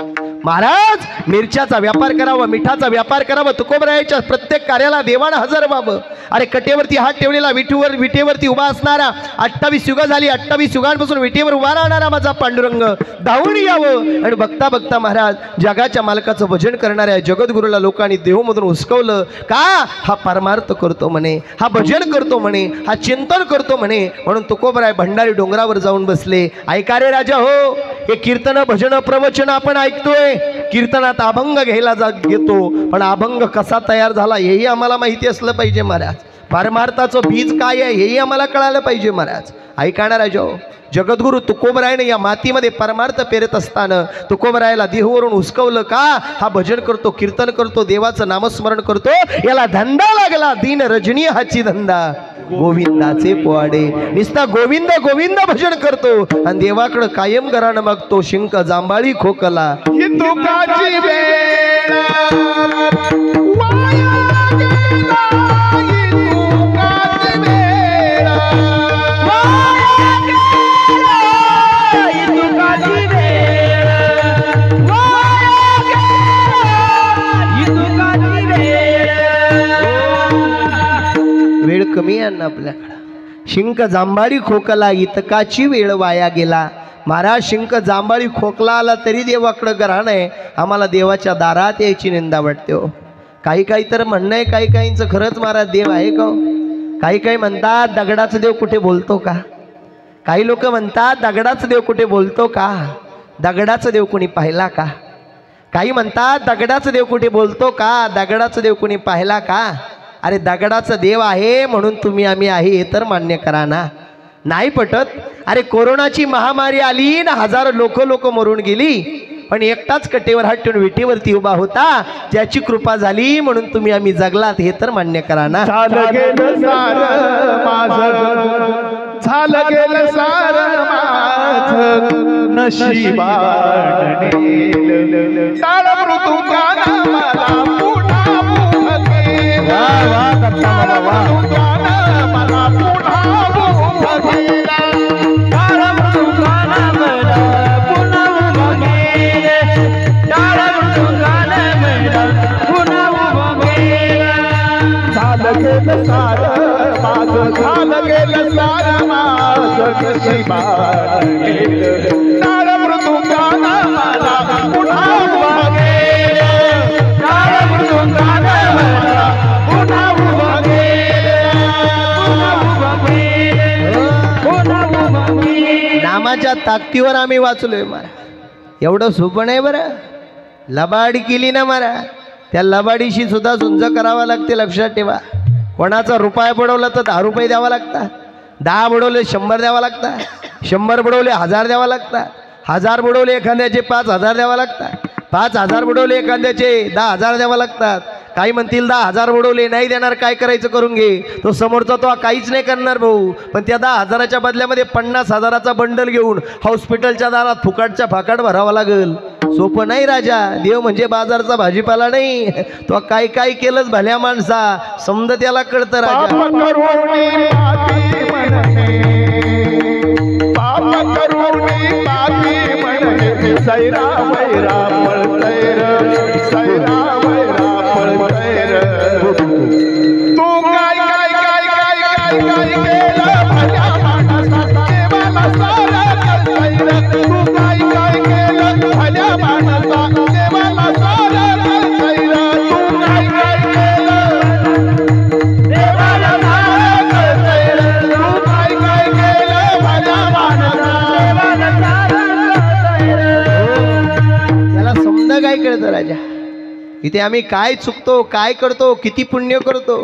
[SPEAKER 2] महाराज मिरच्याचा व्यापार करावा, मिठाचा व्यापार करावा, तुकोबरायाच्या प्रत्येक कार्याला देवानं हजर व्हावं. अरे कटेवरती हात ठेवलेला, विटेवरती उभा असणारा, 28 युग झाली, 28 युगांपासून विटेवर उभा राहणारा माझा पांडुरंग धावून यावं. आणि बघता बघता महाराज जगाच्या मालकाचं भजन करणाऱ्या जगद्गुरूला लोकांनी देहमधून हुसकवलं. का? हा परमार्थ करतो म्हणे, हा भजन करतो म्हणे, हा चिंतन करतो म्हणे. म्हणून तुकोबराय भंडारी डोंगरावर जाऊन बसले. ऐका रे राजा हो, हे कीर्तन भजन प्रवचन आपण ऐकतोय. कीर्तनात अभंग घ्यायला घेतो, पण अभंग कसा तयार झाला हेही आम्हाला माहिती असलं पाहिजे महाराज. परमार्थाचं बीज काय आहे हेही आम्हाला कळालं पाहिजे महाराज. ऐकणार राजा हो, जगद्गुरु तुकोबरायने या मातीमध्ये परमार्थ पेरत असताना तुकोबरायला देहवरून हुसकवलं. का? हा भजन करतो, कीर्तन करतो, देवाचं नामस्मरण करतो, याला धंदा लागला. दीन रजनी हाची धंदा, गोविंदाचे पोवाडे. नुसता गोविंद गोविंद भजन करतो आणि देवाकडं कायम घरानं मागतो. शिंक जांभाळी खोकला
[SPEAKER 1] तुकाची वेळ
[SPEAKER 2] वेळ कमी आहे ना आपल्याकडं. शिंक जांभाळी खोकला, इतकाची वेळ वाया गेला. महाराज शिंक जांभाळी खोकला आला तरी देवाकडं घराणं आहे. आम्हाला देवाच्या दारात यायची निंदा वाटते हो. काही तर म्हणणं आहे काही काहींचं, खरंच महाराज देव आहे का? काही म्हणतात दगडाचा देव कुठे बोलतो का? काही लोक म्हणतात दगडाचा देव कुठे बोलतो का? दगडाचा देव कोणी पाहिला का? काही म्हणतात दगडाचा देव कुठे बोलतो का? दगडाचा देव कोणी पाहिला का? अरे दगडाचा देव आहे म्हणून तुम्ही आम्ही आहे हे तर मान्य करा ना. नाही पटत? अरे कोरोनाची महामारी आली ना, हजारो लोक मरून गेली. पण एकटाच कटेवर हात ठेवून विटेवरती उभा होता, त्याची कृपा झाली म्हणून तुम्ही आम्ही जगलात हे तर मान्य करा ना.
[SPEAKER 1] झालं गेलं सारं माझं, झालं गेलं सारं माझं नशिबाने, टाळ मृदुंगानं मला पुन्हा मुख केलं, टाळ मृदुंगानं मला पुन्हा मुख केलं, टाळ मृदुंगानं मला पुन्हा मुख केलं, टाळ मृदुंगानं मला पुन्हा मुख केलं. झालं गेलं सारं माझं, झालं गेलं सारं माझं नशिबाने, टाळ मृदुंगानं मला पुन्हा उभं केलं, टाळ मृदुंगानं मला पुन्हा उभं केलं, पुन्हा उभं केलं, पुन्हा उभं केलं.
[SPEAKER 2] नामाच्या ताकदीवर आम्ही वाचलोय मारा. एवढं सोपं नाही बरं. लबाडी केली ना मारा, त्या लबाडीशी सुद्धा झुंज करावा लागते, लक्षात ठेवा. कोणाचा रुपया बुडवला तर 10 रुपये द्यावा लागतात, 10 बुडवले 100 द्यावा लागतात, 100 बुडवले 1000 द्यावा लागतात, 1000 बुडवले एखाद्याचे 5000 द्यावा लागतात, 5000 बुडवले एखाद्याचे 10,000 द्यावा लागतात. काही म्हणतील 10,000 बुडवले नाही देणार, काय करायचं करून घे. तो समोरचा तो काहीच नाही करणार भाऊ, पण त्या 10,000च्या बदल्यामध्ये 50,000चा बंडल घेऊन हॉस्पिटलच्या दारात फुकाटच्या फाकाट भरावा लागेल. सोपं नाही राजा. देव म्हणजे बाजारचा भाजीपाला नाही. तो काय काय केलंच भल्या माणसा, समज त्याला कळतं राजा.
[SPEAKER 1] पाप करुणी पापी म्हणते, पाप करुणी पापी म्हणते, सैरा वैरा पळतय र, सैरा वैरा पळतय र. तू काय काय काय काय काय काय केलं भल्या माणसा, देवाला सारं कळतय र. तू काय काय केलं भल्या माणसा, देवाला सारं कळतय र. तू काय काय केलं देवाला सारं कळतय र. तू काय काय केलं भल्या माणसा, देवाला सारं कळतय र.
[SPEAKER 2] त्याला समजा काय कळतं राजा. इथे आम्ही काय चुकतो, काय करतो, किती पुण्य करतो.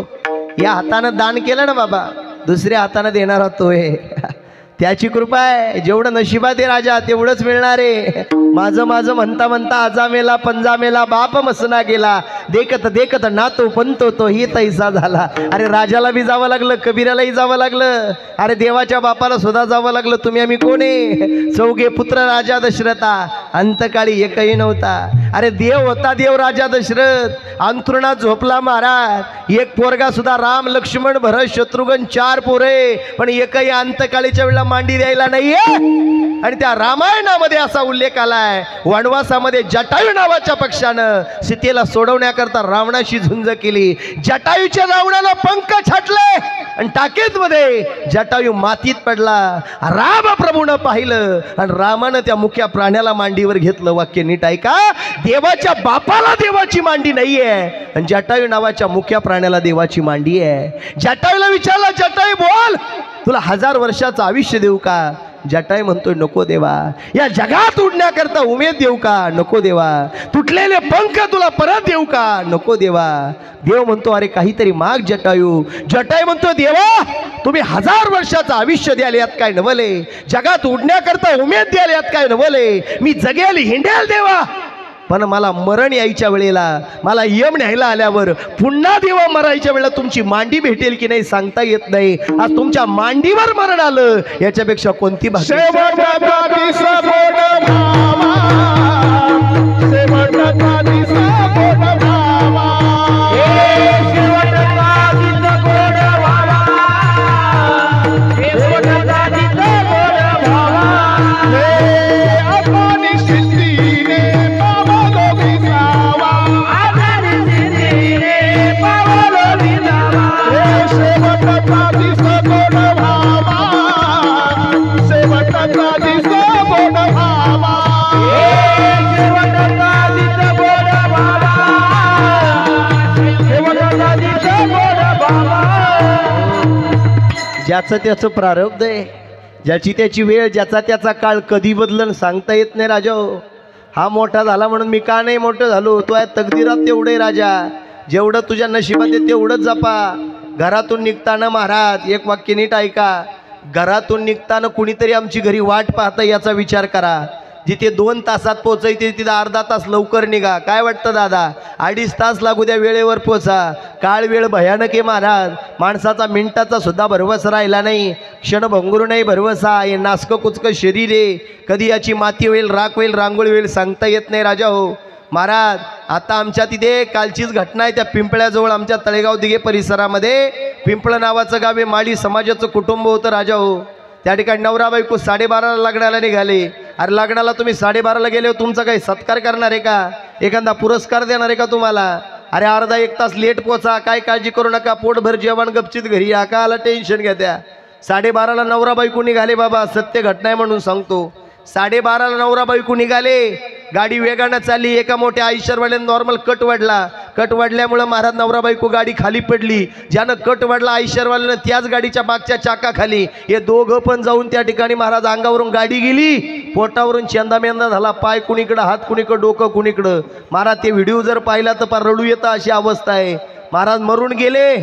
[SPEAKER 2] या हातानं दान केलं ना बाबा, दुसऱ्या हातानं देणारा तो आहे. त्याची कृपा आहे. जेवढं नशिबात आहे राजा तेवढंच मिळणार आहे. माझं माझं म्हणता म्हणता आजा मेला पंजा मेला, बाप मसना गेला, देखत देखत नातो पंतो तो ही तैसा झाला. अरे राजाला बी जावं लागलं, कबीरालाही जावं लागलं, अरे देवाच्या बापाला सुद्धा जावं लागलं. तुम्ही आम्ही कोण आहे? चौघे पुत्र राजा दशरथा, अंतकाळी एकही नव्हता. अरे देव होता देव राजा दशरथ, अंथरुणात झोपला महाराज. एक पोरगा सुद्धा, राम लक्ष्मण भरत शत्रुघ्न 4 पोरे, पण एकही अंतकाळीच्या वेळेला मांडी द्यायला नाहीये. आणि त्या रामायणामध्ये असा उल्लेख आलाय, वनवासामध्ये जटायू नावाच्या पक्षानं सीतेला सोडवण्याकरता रावणाशी झुंज केली. जटायूच्या रावणाला पंख छाटले आणि टाकेत मध्ये जटायू मातीत पडला. राम प्रभूनं पाहिलं आणि रामानं त्या मुख्या प्राण्याला मांडीवर घेतलं. वाक्य नीट ऐका, देवाच्या बापाला देवाची मांडी नाहीये आणि जटायू नावाच्या मुख्या प्राण्याला देवाची मांडी आहे. जटायूला विचारलं, जटायू बोल, तुला 1000 वर्षाचं आयुष्य देऊ का? जटाई म्हणतोय नको देवा. या जगात उडण्याकरता उमेद देऊ का? नको देवा. तुटलेले पंख तुला परत देऊ का? नको देवा. देव म्हणतो अरे काहीतरी माग जटायू. जटाई म्हणतो देवा तुम्ही 1000 वर्षाचं आयुष्य द्याल यात काय नवले, जगात उडण्याकरता उमेद द्याल यात काय नवले, मी जगेल हिंडेल देवा, पण मला मरण यायच्या वेळेला, मला यम न्यायला आल्यावर पुन्हा देवा मरायच्या वेळेला तुमची मांडी भेटेल की नाही सांगता येत नाही. आज तुमच्या मांडीवर मरण आलं, याच्यापेक्षा कोणती भाषा? ज्याचं त्याचं प्रारब्ध आहे, ज्याची त्याची वेळ, ज्याचा त्याचा काळ कधी बदलन सांगता येत नाही राजा. हा मोठा झाला म्हणून मी का नाही मोठं झालो? तो आहे तकदीरात तेवढे राजा, जेवढं तुझ्या नशिबात आहे तेवढंच जपा. घरातून निघताना महाराज एक वाक्य नीट ऐका, घरातून निघताना कुणीतरी आमची घरी वाट पाहता याचा विचार करा. जिथे 2 तासात पोचायचे तिथे अर्धा तास लवकर निघा. काय वाटतं दादा? 2.5 तास लागू द्या, वेळेवर पोचा. काळ वेळ भयानक आहे महाराज. माणसाचा मिनिटाचा सुद्धा भरवसा राहिला नाही. क्षण भंगुर नाही भरवसा. हे नासकं कुचकं शरीर आहे. कधी याची माती होईल, राख होईल, रांगोळी होईल, सांगता येत नाही राजा हो. महाराज आता आमच्या तिथे कालचीच घटना आहे. त्या पिंपळ्याजवळ आमच्या तळेगाव दिघे परिसरामध्ये पिंपळ नावाचं गाव आहे. माळी समाजाचं कुटुंब होतं राजा हो. त्या ठिकाणी नवरा बायको 12:30 लग्नाला निघाले. अरे लग्नाला तुम्ही 12:30 गेले, तुमचा काही सत्कार करणार आहे का? एखादा पुरस्कार देणार आहे का तुम्हाला? अरे अर्धा 1 तास लेट पोचा. काय काळजी करू नका, पोटभर जेवण गपचित घरी या. का आला टेन्शन घेत्या? 12:30 नवरा बायको निघाले बाबा. सत्य घटना आहे म्हणून सांगतो. 12:30 नवरा बायको निघाले. गाडी वेगानं चालली. एका मोठ्या आयशरवाल्याने नॉर्मल कट वाढला. कट वाढल्यामुळं महाराज नवरा बायको गाडी खाली पडली. ज्यानं कट वाढला आयशरवाल्यानं त्याच गाडीच्या मागच्या चाकाखाली हे दोघं पण जाऊन त्या ठिकाणी महाराज अंगावरून गाडी गेली. पोटावरून चेंदामेंदा झाला. पाय कुणीकडं, हात कुणीकडं, डोकं कुणीकडं. महाराज ते व्हिडिओ जर पाहिला तर पार रडू येतं अशी अवस्था आहे. महाराज मरून गेले.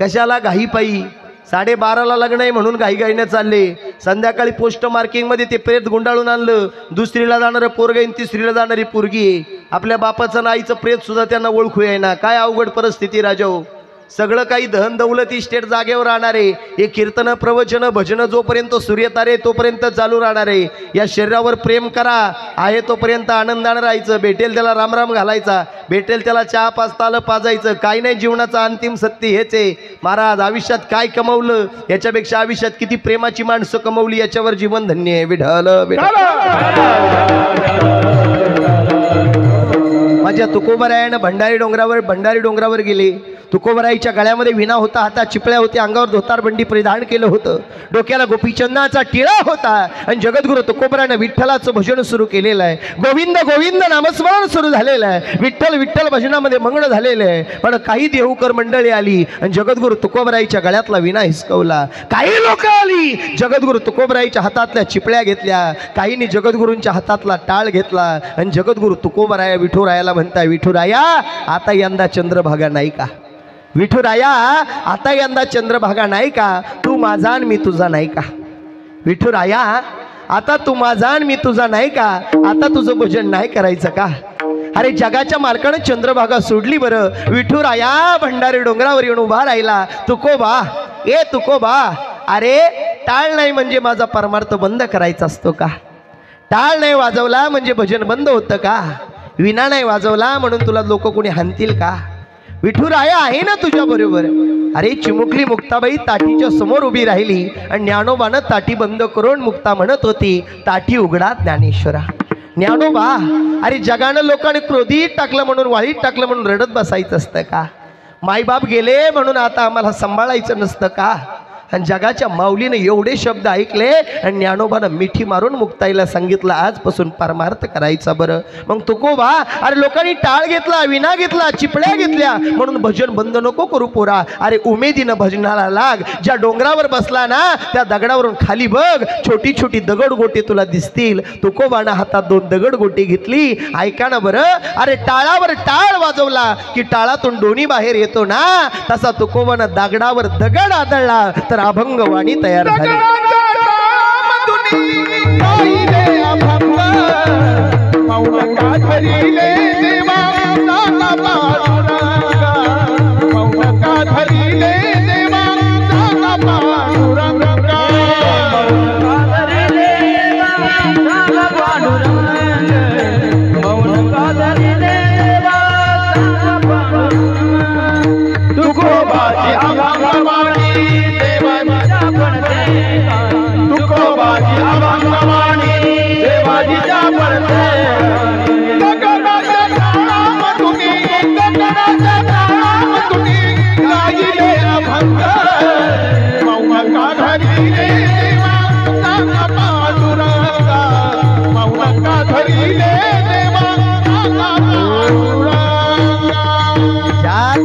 [SPEAKER 2] कशाला? घाई पायी. 12:30 लग्न आहे म्हणून घाईघाईनं चालले. संध्याकाळी पोस्ट मार्किंगमध्ये ते प्रेत गुंडाळून आणलं. दुसरीला जाणारं पोरग आहे, तिसरीला जाणारी पोरगी आहे. आपल्या बापाचं आणि आईचं प्रेत सुद्धा त्यांना ओळखू येईना. काय अवघड परिस्थिती राजा हो. सगळं काही धन दौलत इस्टेट जागेवर राहणार आहे. हे कीर्तन प्रवचन भजन जोपर्यंत सूर्यतारे तोपर्यंत चालू राहणार आहे. या शरीरावर प्रेम करा. आहे तोपर्यंत आनंदानं राहायचं. भेटेल त्याला रामराम घालायचा. भेटेल त्याला चहा पाजता आलं पाजायचं. काही नाही, जीवनाचं अंतिम सत्य हेच आहे. महाराज आयुष्यात काय कमवलं याच्यापेक्षा आयुष्यात किती प्रेमाची माणसं कमवली याच्यावर जीवन धन्य आहे. विठ्ठल माझ्या तुकोबरायानं भंडारी डोंगरावर गेले. तुकोबराईच्या गळ्यामध्ये विणा होता, हातात चिपळ्या होत्या, अंगावर धोतारबंडी परिधान केलं होतं, डोक्याला गोपीचंदनाचा टिळा होता. आणि जगद्गुरु तुकोबरायानं विठ्ठलाचं भजन सुरू केलेलं आहे. गोविंद गोविंद नामस्मरण सुरू झालेलं आहे. विठ्ठल विठ्ठल भजनामध्ये मंगळ झालेलं आहे. पण काही देहूकर मंडळी आली आणि जगद्गुरु तुकोबराईच्या गळ्यातला विणा हिसकवला. काही लोक आली, जगद्गुरु तुकोबराईच्या हातातल्या चिपळ्या घेतल्या. काहींनी जगद्गुरूंच्या हातातला टाळ घेतला. आणि जगद्गुरु तुकोबराया विठुरायाला म्हणताय, विठुराया आता यंदा चंद्रभागा नाही का? विठुराया आता यंदा चंद्रभागा नाही का? तू माझा आणि मी तुझा नाही का? विठुराया आता तू माझा आणि मी तुझा नाही का? आता तुझं भजन नाही करायचं का? अरे जगाच्या मालकानं चंद्रभागा सोडली बरं. विठुराया भंडारी डोंगरावर येऊन उभा राहिला. तुकोबा, ए तुकोबा, अरे टाळ नाही म्हणजे माझा परमार्थ बंद करायचा असतो का? टाळ नाही वाजवला म्हणजे भजन बंद होतं का? विना नाही वाजवला म्हणून तुला लोक कोणी हाणतील का? विठुराया आहे ना तुझ्या बरोबर. अरे चिमुकली मुक्ताबाई ताटीच्या समोर उभी राहिली आणि ज्ञानोबानं ताटी बंद करून मुक्ता म्हणत होती, ताटी उघडा ज्ञानेश्वरा. ज्ञानोबा, अरे जगानं लोकांनी क्रोधीत टाकलं म्हणून, वाळीत टाकलं म्हणून रडत बसायचं असतं का? मायबाप गेले म्हणून आता आम्हाला सांभाळायचं नसतं का? आणि जगाच्या माऊलीने एवढे शब्द ऐकले आणि ज्ञानोबानं मिठी मारून मुक्ताईला सांगितलं, आजपासून परमार्थ करायचा. बरं मग तुकोबा, अरे लोकांनी टाळ घेतला, विना घेतला, चिपळ्या घेतल्या म्हणून भजन बंद नको करू पोरा. अरे उमेदीनं भजनाला लाग. ज्या डोंगरावर बसला ना त्या दगडावरून खाली बघ, छोटी छोटी दगडगोटे तुला दिसतील. तुकोबानं हातात 2 दगडगोटी घेतली. ऐका ना बरं, अरे टाळावर टाळ वाजवला की टाळातून डोणी बाहेर येतो ना, तसा तुकोबानं दगडावर दगड आदळला तर अभंग वाणी तयार झाली.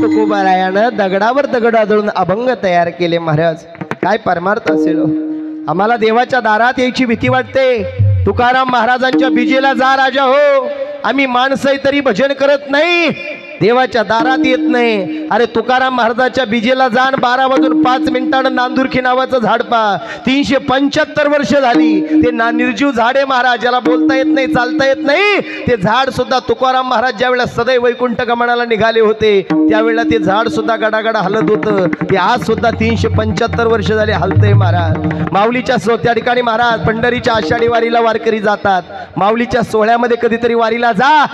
[SPEAKER 2] तुकोबारायानं दगडावर दगड आदळून अभंग तयार केले. महाराज काय परमार्थ असेल? आम्हाला देवाच्या दारात यायची भीती वाटते. तुकाराम महाराजांच्या बीजेला जा राजा हो. आम्ही माणसं तरी भजन करत नाही. देवाच्या दारात येत नाही. अरे तुकाराम महाराजाच्या बीजेला जाण 12 वाजून 5 मिनिटानं नांदुरखी नावाचं झाड पा 375 वर्ष झाली. ते निर्जीव झाड आहे महाराज, ज्याला बोलता येत नाही, चालता येत नाही. ते झाड सुद्धा तुकाराम महाराज ज्या वेळेला सदैव वैकुंठ गमनाला निघाले होते त्यावेळेला ते झाड सुद्धा गडागडा हलत होतं. ते आज सुद्धा 375 वर्ष झाले हलतंय महाराज. माऊलीच्या त्या ठिकाणी महाराज पंढरीच्या आषाढी वारीला वारकरी जातात. माऊलीच्या सोहळ्यामध्ये कधीतरी वारीला जा.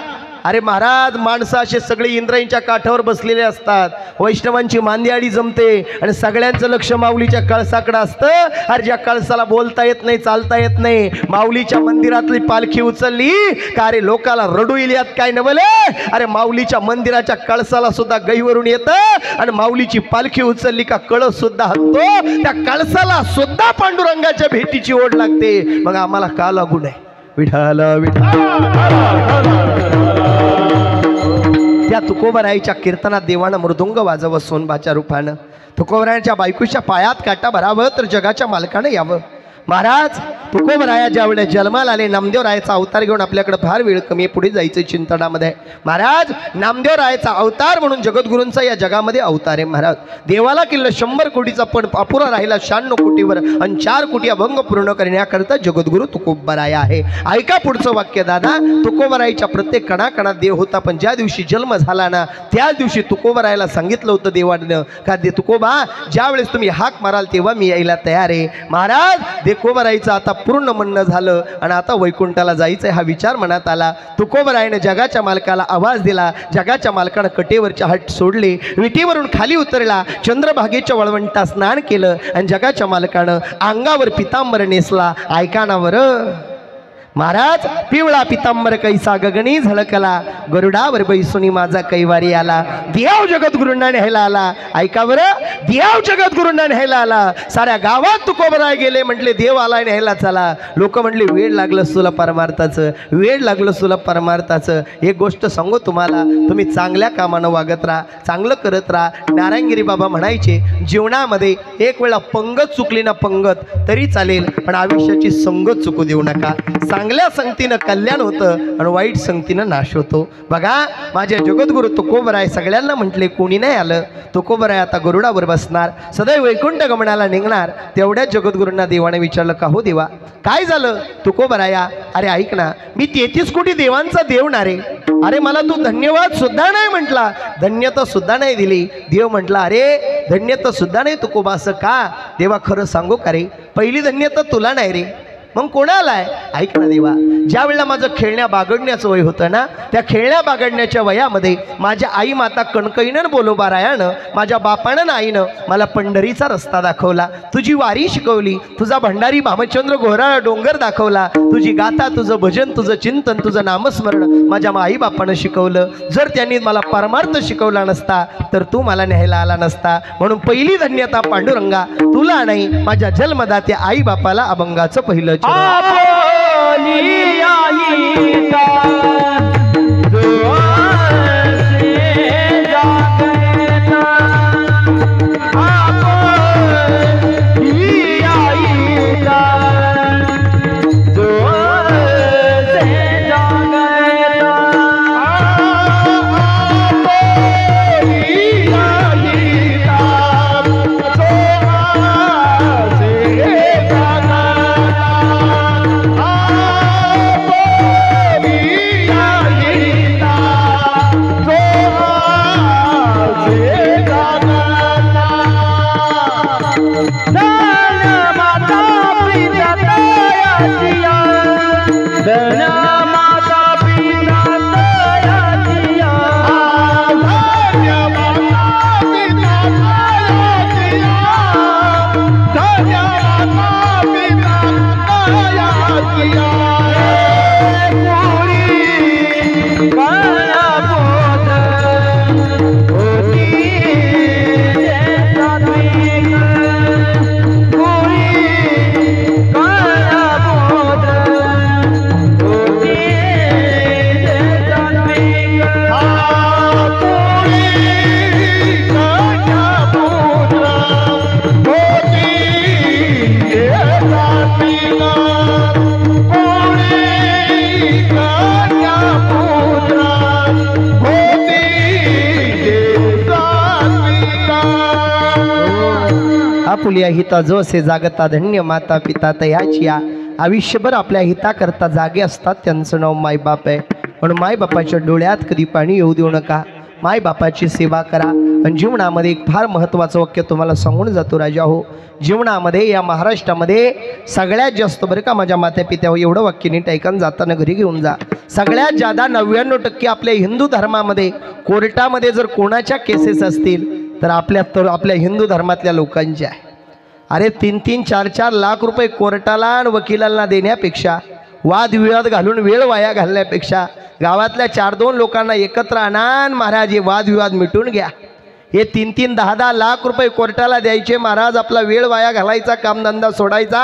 [SPEAKER 2] अरे महाराज, माणसं असे सगळे इंद्रायणीच्या काठावर बसलेले असतात. वैष्णवांची मांदियाळी जमते आणि सगळ्यांचं लक्ष माऊलीच्या कळसाकडे असतं. अरे ज्या कळसाला बोलता येत नाही, चालता येत नाही, माऊलीच्या मंदिरातली पालखी उचलली का अरे लोकाला रडू येईल यात काय नवले. अरे माऊलीच्या मंदिराच्या कळसाला सुद्धा गहीवरून येतं आणि माऊलीची पालखी उचलली का कळस सुद्धा हलतो. त्या कळसाला सुद्धा पांडुरंगाच्या भेटीची ओढ लागते. मग आम्हाला का लागू नये. विठाल त्या तुकोबराईच्या कीर्तनात देवानं मृदुंग वाजवं सोनबाच्या रूपानं. तुकोबरायाच्या बायकोच्या पायात काटा भरावं तर जगाच्या मालकानं यावं. महाराज तुकोबराया ज्या वेळेला जन्माला आले, नामदेवरायाचा अवतार घेऊन आपल्याकडे फार वेळ कमी आहे, पुढे जायचं चिंतनामध्ये. महाराज नामदेवरायाचा अवतार म्हणून जगद्गुरूंचा या जगामध्ये अवतार आहे. महाराज देवाला केलं 100 कोटीचा पण अपुरा राहिला 96 कोटीवर आणि 4 कोटी अभंग पूर्ण करण्याकरता जगद्गुरू तुकोबराया आहे. ऐका पुढचं वाक्य दादा. तुकोबराईच्या प्रत्येक कणाकणात देव होता, पण ज्या दिवशी जन्म झाला ना त्याच दिवशी तुकोबरायाला सांगितलं होतं देवानं का दे तुकोबा ज्या वेळेस तुम्ही हाक माराल तेव्हा मी यायला तयार आहे. महाराज तुकोबराईचं आता पूर्ण म्हणणं झालं आणि आता वैकुंठाला जायचंय हा विचार मनात आला. तुकोबरायाने जगाच्या मालकाला आवाज दिला. जगाच्या मालकानं कटेवरच्या हात सोडले, विटीवरून खाली उतरला, चंद्रभागेच्या वळवंटा स्नान केलं आणि जगाच्या मालकानं अंगावर पितांबर नेसला. ऐकानावर महाराज पिवळा पितांबर कैसा गगनी झळकला, गरुडावर बैसुनी माझा कैवारी आला. देव जगद्गुरूंना न्यायला आला. ऐका बरं, देव जगद्गुरूंना न्यायला आला. साऱ्या गावात तुकोबराय गेले, म्हटले देव आला न्यायला चला. लोक म्हटले वेळ लागलं तुला परमार्थाचं, वेळ लागलं तुला परमार्थाचं. एक गोष्ट सांगू तुम्हाला, तुम्ही चांगल्या कामानं वागत राहा, चांगलं करत राहा. नारायणगिरी बाबा म्हणायचे जीवनामध्ये एक वेळा पंगत चुकली ना पंगत तरी चालेल, पण आयुष्याची संगत चुकू देऊ नका. चांगल्या संगतीनं कल्याण होतं आणि वाईट संगतीनं नाश होतो. बघा माझ्या जगद्गुरू तुकोबराय सगळ्यांना म्हटले कोणी नाही आलं. तुकोबराय आता गरुडावर बसणार, सदैव वैकुंठ गमनाला निघणार. तेवढ्याच जगद्गुरूंना देवाने विचारलं का हो देवा काय झालं. तुकोबराया अरे ऐक ना, मी 33 कोटी देवांचा देव ना रे. अरे मला तू धन्यवाद सुद्धा नाही म्हटला, धन्यता सुद्धा नाही दिली. देव म्हटला अरे धन्यता सुद्धा नाही तुकोबा, असं का. देवा खरं सांगू का रे, पहिली धन्यता तुला नाही रे, मग कोणाला आहे. ऐक ना देवा, ज्या वेळेला माझं खेळण्या बागडण्याचं वय होतं ना, त्या खेळण्या बागडण्याच्या वयामध्ये माझ्या आई माता कणकईनं बोलोबारायानं, माझ्या बापानं आईनं मला पंढरीचा रस्ता दाखवला, तुझी वारी शिकवली, तुझा भंडारी भामचंद्र घोराळ डोंगर दाखवला, तुझी गाथा, तुझं भजन, तुझं चिंतन, तुझं नामस्मरण माझ्या आई बापानं शिकवलं. जर त्यांनी मला परमार्थ शिकवला नसता तर तू मला न्यायला आला नसता. म्हणून पहिली धन्यता पांडुरंगा तुला नाही, माझ्या जन्मदात्या आई बापाला अभंगाचं पहिलं
[SPEAKER 1] Thank you.
[SPEAKER 2] आपल्या हिता जो असे जागता धन्य माता पिता तयाची आयुष्यभर आपल्या हिताकरता जागे असतात त्यांचं नाव मायबाप आहे. म्हणून मायबापाच्या डोळ्यात कधी पाणी येऊ देऊ नका. मायबापाची सेवा करा. आणि जीवनामध्ये एक फार महत्त्वाचं वाक्य तुम्हाला सांगून जातो राजा हो. जीवनामध्ये या महाराष्ट्रामध्ये सगळ्यात जास्त बरं का माझ्या माता पित्यावर एवढं वाक्य नीट ऐकून जाताना घरी घेऊन जा. सगळ्यात जादा 99% आपल्या हिंदू धर्मामध्ये कोर्टामध्ये जर कोणाच्या केसेस असतील तर आपल्या हिंदू धर्मातल्या लोकांच्या आहे. अरे 3-3, 4-4 लाख रुपये कोर्टाला आणि वकिलांना देण्यापेक्षा, वादविवाद घालून वेळ वाया घालण्यापेक्षा गावातल्या 4-2 लोकांना एकत्र आणा महाराज हे वादविवाद मिटून घ्या. हे 3-3, 10-10 लाख रुपये कोर्टाला द्यायचे महाराज, आपला वेळ वाया घालायचा, कामधंदा सोडायचा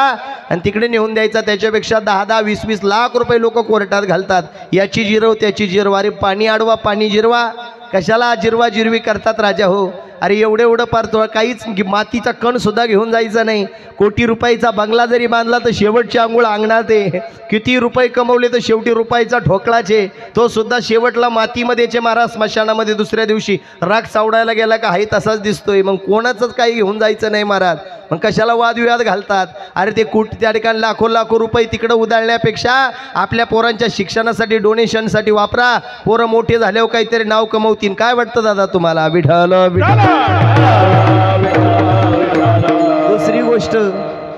[SPEAKER 2] आणि तिकडे नेऊन द्यायचा. त्याच्यापेक्षा 10-10, 20-20 लाख रुपये लोक कोर्टात घालतात. याची जिरव त्याची जिरवा. अरे पाणी अडवा पाणी जिरवा, कशाला जिरवा जिरवी करतात राजा हो. अरे एवढं पार तो काहीच मातीचा कण सुद्धा घेऊन जायचा नाही. कोटी रुपयाचा बंगला जरी बांधला तर शेवटची आंघोळ अंगणात आहे. किती रुपये कमवले तर शेवटी रुपयाचा ठोकळाचे, तो सुद्धा शेवटला मातीमध्येचे महाराज स्मशानामध्ये दुसऱ्या दिवशी राख सावडायला गेला का हाही तसाच दिसतोय. मग कोणाचंच काही घेऊन जायचं नाही महाराज. मग कशाला वादविवाद घालतात. अरे ते त्या ठिकाणी लाखो रुपये तिकडं उधळण्यापेक्षा आपल्या पोरांच्या शिक्षणासाठी डोनेशनसाठी वापरा. पोरं मोठे झाल्यावर काहीतरी नाव कमवतील. काय वाटतं दादा तुम्हाला? विठ्ठल विठ्ठल. दुसरी गोष्ट,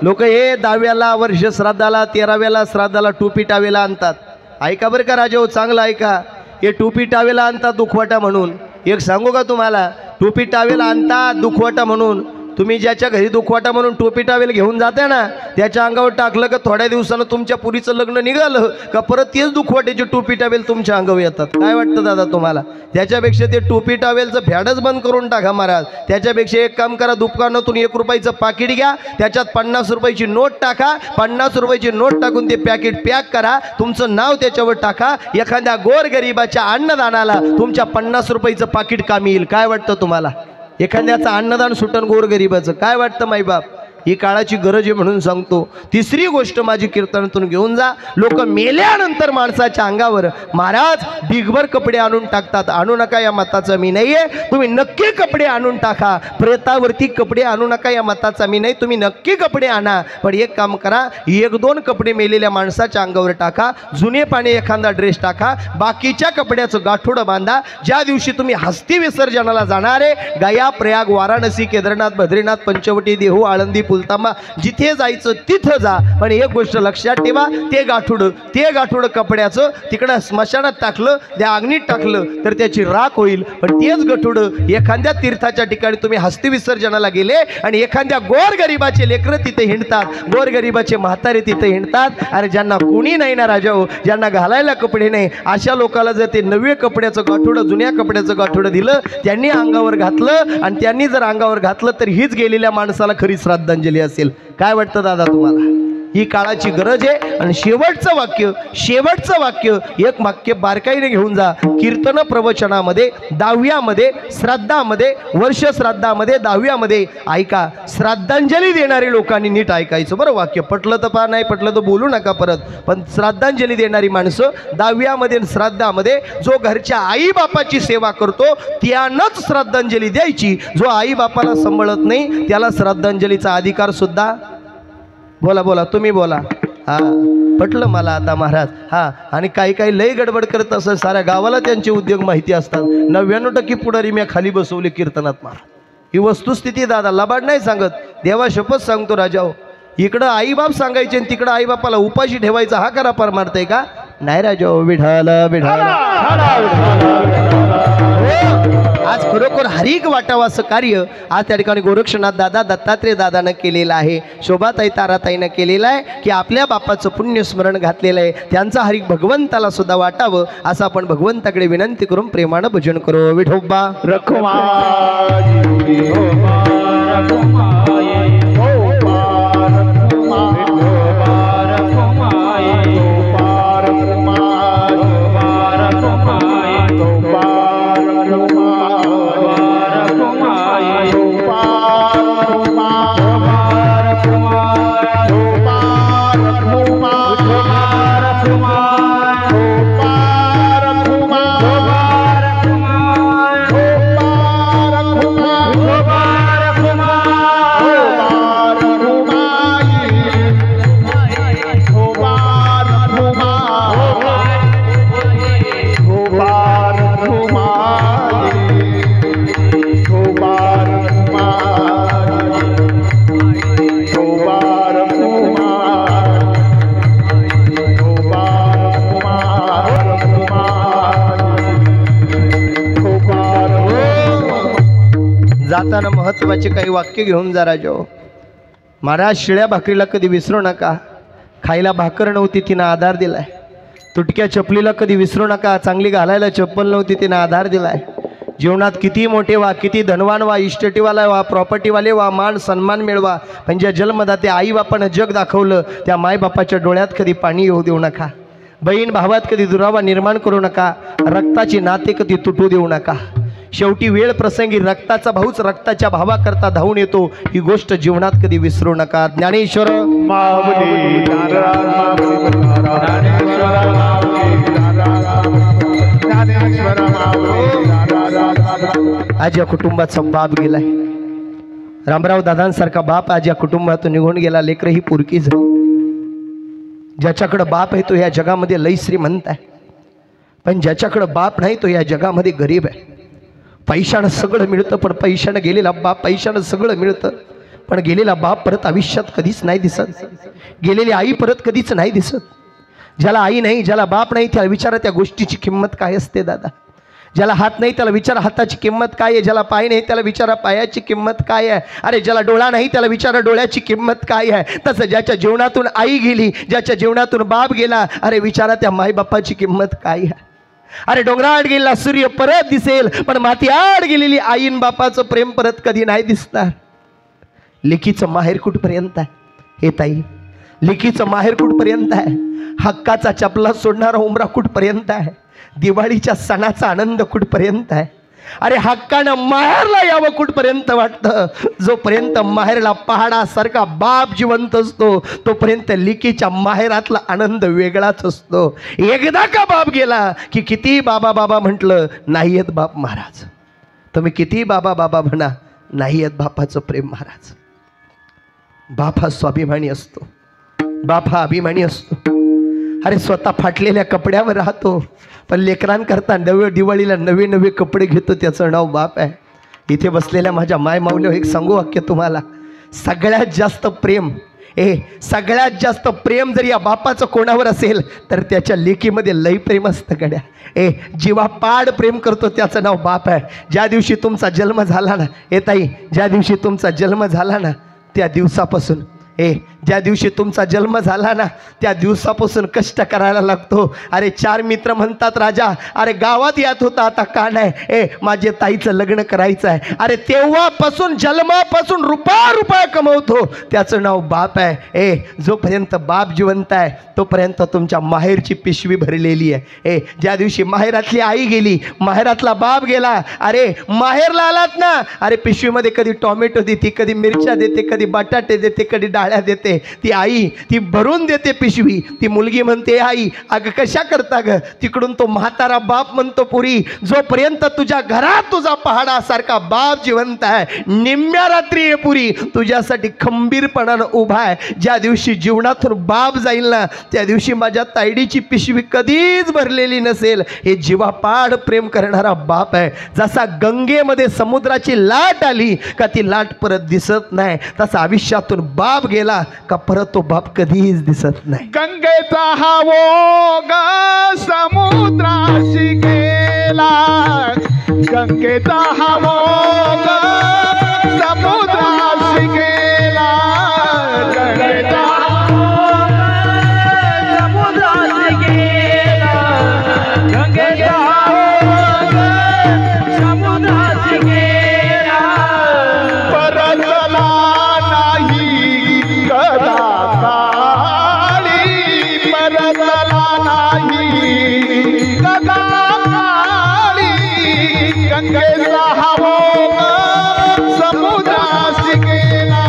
[SPEAKER 2] लोक हे 10व्याला वर्ष श्राद्धाला, 13व्याला श्राद्धाला टोपी टावेला आणतात. ऐका बरं का राजा हो, चांगलं ऐका. हे टोपी टावेला आणतात दुखवाटा म्हणून. एक सांगू का तुम्हाला, टोपी टावेला आणतात दुखवाटा म्हणून. तुम्ही ज्याच्या घरी दुखवाटा म्हणून टोपी टावेल घेऊन जाते ना, त्याच्या अंगावर टाकलं का थोड्या दिवसानं तुमच्या पुरीचं लग्न निघालं का परत तेच दुखवाट्याची टोपी टावेल तुमच्या अंगावर येतात. काय वाटतं दादा तुम्हाला? त्याच्यापेक्षा ते टोपी टावेलचं फॅडच बंद करून टाका महाराज. त्याच्यापेक्षा एक काम करा, दुकानातून 1 रुपयाचं पाकिट घ्या, त्याच्यात 50 रुपयाची नोट टाका. 50 रुपयाची नोट टाकून ते पॅकेट पॅक करा, तुमचं नाव त्याच्यावर टाका. एखाद्या गोरगरिबाच्या अन्नदानाला तुमच्या 50 रुपयाचं पाकिट कामी येईल. काय वाटतं तुम्हाला? एखाद्याचं अन्नदान सुटन गोरगरिबाचं. काय वाटतं मायबाप? ही काळाची गरज आहे म्हणून सांगतो. तिसरी गोष्ट माझी कीर्तनातून घेऊन जा. लोक मेल्यानंतर माणसाच्या अंगावर महाराज ढिगभर कपडे आणून टाकतात. आणू नका या मताचा मी नाही आहे. तुम्ही नक्की कपडे आणून टाका. प्रेतावरती कपडे आणू नका या मताचा मी नाही. तुम्ही नक्की कपडे आणा. पण एक काम करा, 1-2 कपडे मेलेल्या माणसाच्या अंगावर टाका. जुने पाणी एखादा ड्रेस टाका. बाकीच्या कपड्याचं गाठोडं बांधा. ज्या दिवशी तुम्ही हस्ती विसर्जनाला जाणार आहे, गया, प्रयाग, वाराणसी, केदारनाथ, बद्रीनाथ, पंचवटी, देहू, आळंदी, पुलतांबा जिथे जायचं तिथं जा. पण एक गोष्ट लक्षात ठेवा, ते गाठोडं कपड्याचं तिकडं स्मशानात टाकलं, त्या अग्नीत टाकलं तर त्याची राख होईल. पण तेच गाठोडं एखाद्या तीर्थाच्या ठिकाणी तुम्ही हस्ती विसर्जनाला गेले आणि एखाद्या गोरगरिबाचे लेकरं तिथे हिंडतात, गोरगरिबाचे म्हातारे तिथे हिंडतात. अरे ज्यांना कोणी नाही ना राजा हो, ज्यांना घालायला कपडे नाही, अशा लोकांना जर ते नवे कपड्याचं गाठोडं, जुन्या कपड्याचं गाठोडं दिलं, त्यांनी अंगावर घातलं आणि त्यांनी जर अंगावर घातलं तर हीच गेलेल्या माणसाला खरी श्राद्धांजली असेल. काय वाटतं दादा तुम्हाला? ही काळाची गरज आहे. आणि शेवटचं वाक्य एक वाक्य बारकाईने घेऊन जा. कीर्तन प्रवचनामध्ये 10व्यामध्ये श्राद्धामध्ये, वर्ष श्राद्धामध्ये 10व्यामध्ये ऐका, श्राद्धांजली देणारी लोकांनी नीट ऐकायचं बरं. वाक्य पटलं तर पहा, नाही पटलं तर बोलू नका परत. पण श्राद्धांजली देणारी माणसं 10व्यामध्ये श्राद्धामध्ये जो घरच्या आई बापाची सेवा करतो त्यानंच श्राद्धांजली द्यायची. जो आई बापाला सांभाळत नाही त्याला श्राद्धांजलीचा अधिकार सुद्धा. बोला तुम्ही बोला. पटलं मला आता महाराज. आणि काही लय गडबड करत असं साऱ्या गावाला त्यांचे उद्योग माहिती असतात. 99% पुढारी मी खाली बसवले कीर्तनात महाराज. ही वस्तुस्थिती दादा, लबाड नाही सांगत, देवा शपथ सांगतो राजा हो. इकडं आईबाप सांगायचे आणि तिकडं आईबापाला उपाशी ठेवायचा हा करा परमार्थ आहे का? नाही राजा हो. विठाल आज खरोखर हरिक वाटावं असं कार्य आज त्या ठिकाणी गोरक्षनाथ दादा, दत्तात्रय दादानं केलेलं आहे. शोभाताई, ताराताईनं केलेलं आहे की आपल्या बापाचं पुण्यस्मरण घातलेलं आहे. त्यांचा हरिक भगवंताला सुद्धा वाटावं असं आपण भगवंताकडे विनंती करून प्रेमानं भजन करू. विठोबा रखुमा निघताना महत्त्वाचे काही वाक्य घेऊन जा राजो. महाराज, शिळ्या भाकरीला कधी विसरू नका. खायला भाकर नव्हती, तिनं आधार दिलाय. तुटक्या चपलीला कधी विसरू नका. चांगली घालायला चप्पल नव्हती, तिनं आधार दिलाय. जीवनात किती मोठे व्हा, किती धनवान व्हा, इस्टेटीवाला व्हा, प्रॉपर्टीवाले व्हा, मान सन्मान मिळवा, पण ज्या जन्मदाते आई बापानं जग दाखवलं त्या मायबापाच्या डोळ्यात कधी पाणी येऊ देऊ नका. बहीण भावात कधी दुरावा निर्माण करू नका. रक्ताची नाते कधी तुटू देऊ नका. शेवटी वेळ प्रसंगी रक्ताचा भाऊच रक्ताच्या भावाकरता धावून येतो, ही गोष्ट जीवनात कधी विसरू नका. ज्ञानेश्वर
[SPEAKER 1] माऊली ज्ञानेश्वर
[SPEAKER 2] आज या कुटुंबाचा बाप गेलाय. रामराव दादांसारखा बाप आज या कुटुंबातून निघून गेला. लेकर ही पुरकी झाली. ज्याच्याकडं बाप आहे तो या जगामध्ये लई श्रीमंत आहे, पण ज्याच्याकडं बाप नाही तो या जगामध्ये गरीब आहे. पैशानं सगळं मिळतं, पण पैशानं गेलेला बाप, पैशानं सगळं मिळतं पण गेलेला बाप परत आयुष्यात कधीच नाही दिसत. गेलेली आई परत कधीच नाही दिसत. ज्याला आई नाही, ज्याला बाप नाही, त्याला विचारा त्या गोष्टीची किंमत काय असते दादा. ज्याला हात नाही त्याला विचारा हाताची किंमत काय आहे. ज्याला पाय नाही त्याला विचारा पायाची किंमत काय आहे. अरे ज्याला डोळा नाही त्याला विचारा डोळ्याची किंमत काय आहे. तसं ज्याच्या जीवनातून आई गेली, ज्याच्या जीवनातून बाप गेला, अरे विचारा त्या मायबापाची किंमत काय आहे. अरे डोंगराआड गेलेला सूर्य परत दिसेल, पण मातीआड गेलेली आईन बापाचं प्रेम परत कधी नाही दिसणार. लेकीचं माहेर कुठपर्यंत आहे हे ताई? लेकीचं माहेर कुठपर्यंत आहे? हक्काचा चपला सोडणारा उमरा कुठपर्यंत आहे? दिवाळीच्या सणाचा आनंद कुठपर्यंत आहे? अरे हक्कानं माहेरला यावं कुठपर्यंत वाटतं? जोपर्यंत माहेरला पहाडासारखा बाप जिवंत असतो तोपर्यंत लेकीच्या माहेरातला आनंद वेगळाच असतो. एकदा का बाप गेला की किती बाबा बाबा म्हटलं नाही येत बाप महाराज. तुम्ही किती बाबा बाबा म्हणा, नाही येत बापाचं प्रेम महाराज. बाप हा स्वाभिमानी असतो, बाप हा अभिमानी असतो. अरे स्वतः फाटलेल्या कपड्यावर राहतो, पण लेकरांकरता दिवाळीला नवे नवे कपडे घेतो, त्याचं नाव बाप आहे. इथे बसलेल्या माझ्या माय माऊलीवर एक सांगू वाक्य तुम्हाला. सगळ्यात जास्त प्रेम, सगळ्यात जास्त प्रेम जर या बापाचं कोणावर असेल तर त्याच्या लेकीमध्ये लई प्रेम असतं गड्या. जीवापाड प्रेम करतो त्याचं नाव बाप आहे. ज्या दिवशी तुमचा जन्म झाला ना ताई, ज्या दिवशी तुमचा जन्म झाला ना त्या दिवसापासून ज्या दिवशी तुमचा जन्म झाला ना त्या दिवसापासून कष्ट करायला लागतो. अरे 4 मित्र म्हणतात राजा अरे गावात यात होता आता का नाही, माझे ताईचं लग्न करायचं आहे. अरे तेव्हापासून जन्मापासून रुपया कमवतो, त्याचं नाव बाप आहे. जोपर्यंत बाप जिवंत आहे तोपर्यंत तुमच्या माहेरची पिशवी भरलेली आहे. ज्या दिवशी माहेरातली आई गेली, माहेरातला बाप गेला, अरे माहेरला आलात ना, अरे पिशवीमध्ये कधी टोमॅटो देते, कधी मिरच्या देते, कधी बटाटे देते, कधी डाळ्या देते. ती आई ती भरून देते पिशवी. ती मुलगी म्हणते आई अगं कशा करता ग? तिकडून तो म्हातारा बाप म्हणतो पुरी जोपर्यंत तुझ्या घरात तुझा पहाडासारखा बाप जिवंत आहे निम्म्या रात्री ये पुरी तुझ्यासाठी खंबीरपणानं उभा आहे. ज्या दिवशी जीवनातून बाप जाईल ना त्या दिवशी माझ्या तायडीची पिशवी कधीच भरलेली नसेल. हे जीवापाड प्रेम करणारा बाप आहे. जसा गंगेमध्ये समुद्राची लाट आली का ती लाट परत दिसत नाही, तसा आयुष्यातून बाप गेला का परत तो बाप कधीच दिसत नाही.
[SPEAKER 1] गंगेचा हा ओघ समुद्राशी गेला, गंगेचा हा ओघ समुद्राशी गेला, गंगेचा समुद्राशी गेला, गंगेचा समुद्राशी गेला, परतला नाही कदा काळी, परतला नाही कदा काळी, गंगेचा हा ओघ समुद्राशी गेला,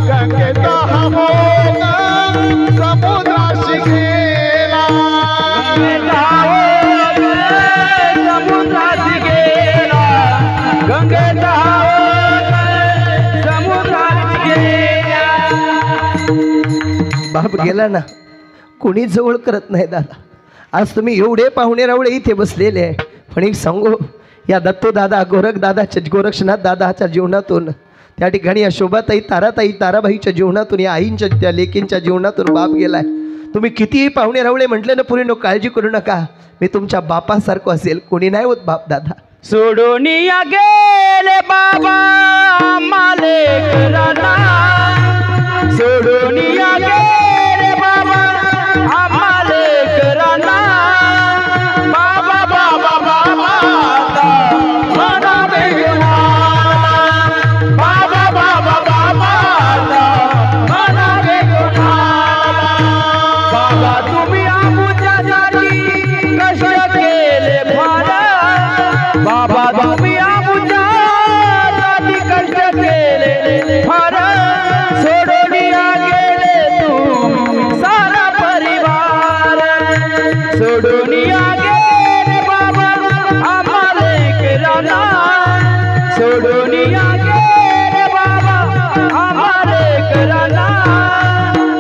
[SPEAKER 1] गंगेचा हा ओघ समुद्राशी गेला, गंगेचा ओघ समुद्राशी गेला, गंगेचा ओघ समुद्राशी गेला.
[SPEAKER 2] बाप गेला ना कोणी जवळ करत नाही दादा. आज तुम्ही एवढे पाहुणे रावळे इथे बसलेले आहे, पण एक सांगू या दत्तो दादा गोरखदादाच्या गोरक्षनाथ दादाच्या जीवनातून त्या ठिकाणी या शोभाताई ताराताई ताराबाईच्या जीवनातून या आईंच्या त्या लेकींच्या जीवनातून बाप गेलाय. तुम्ही कितीही पाहुणे रावळे म्हटले ना पुरी नो काळजी करू नका, मी तुमच्या बापासारखं असेल, कोणी नाही होत बाप दादा.
[SPEAKER 1] सोडून या गेले बाबा आम्हाले कराना सोडून या गेले बाबा आम्हाले कराना बाबा बाबा बाबा मना बेगुना बाबा बाबा बाबा मना बेगुना बाबा तुम्ही आमच्यासाठी कष्ट केले फार बाबा तुम्ही आमच्यासाठी कष्ट केले फार सोडून गेले तू सारा परिवार सोडून गेले बाबा आम्हाला कराना सोडून गेले बाबा आम्हाला कराना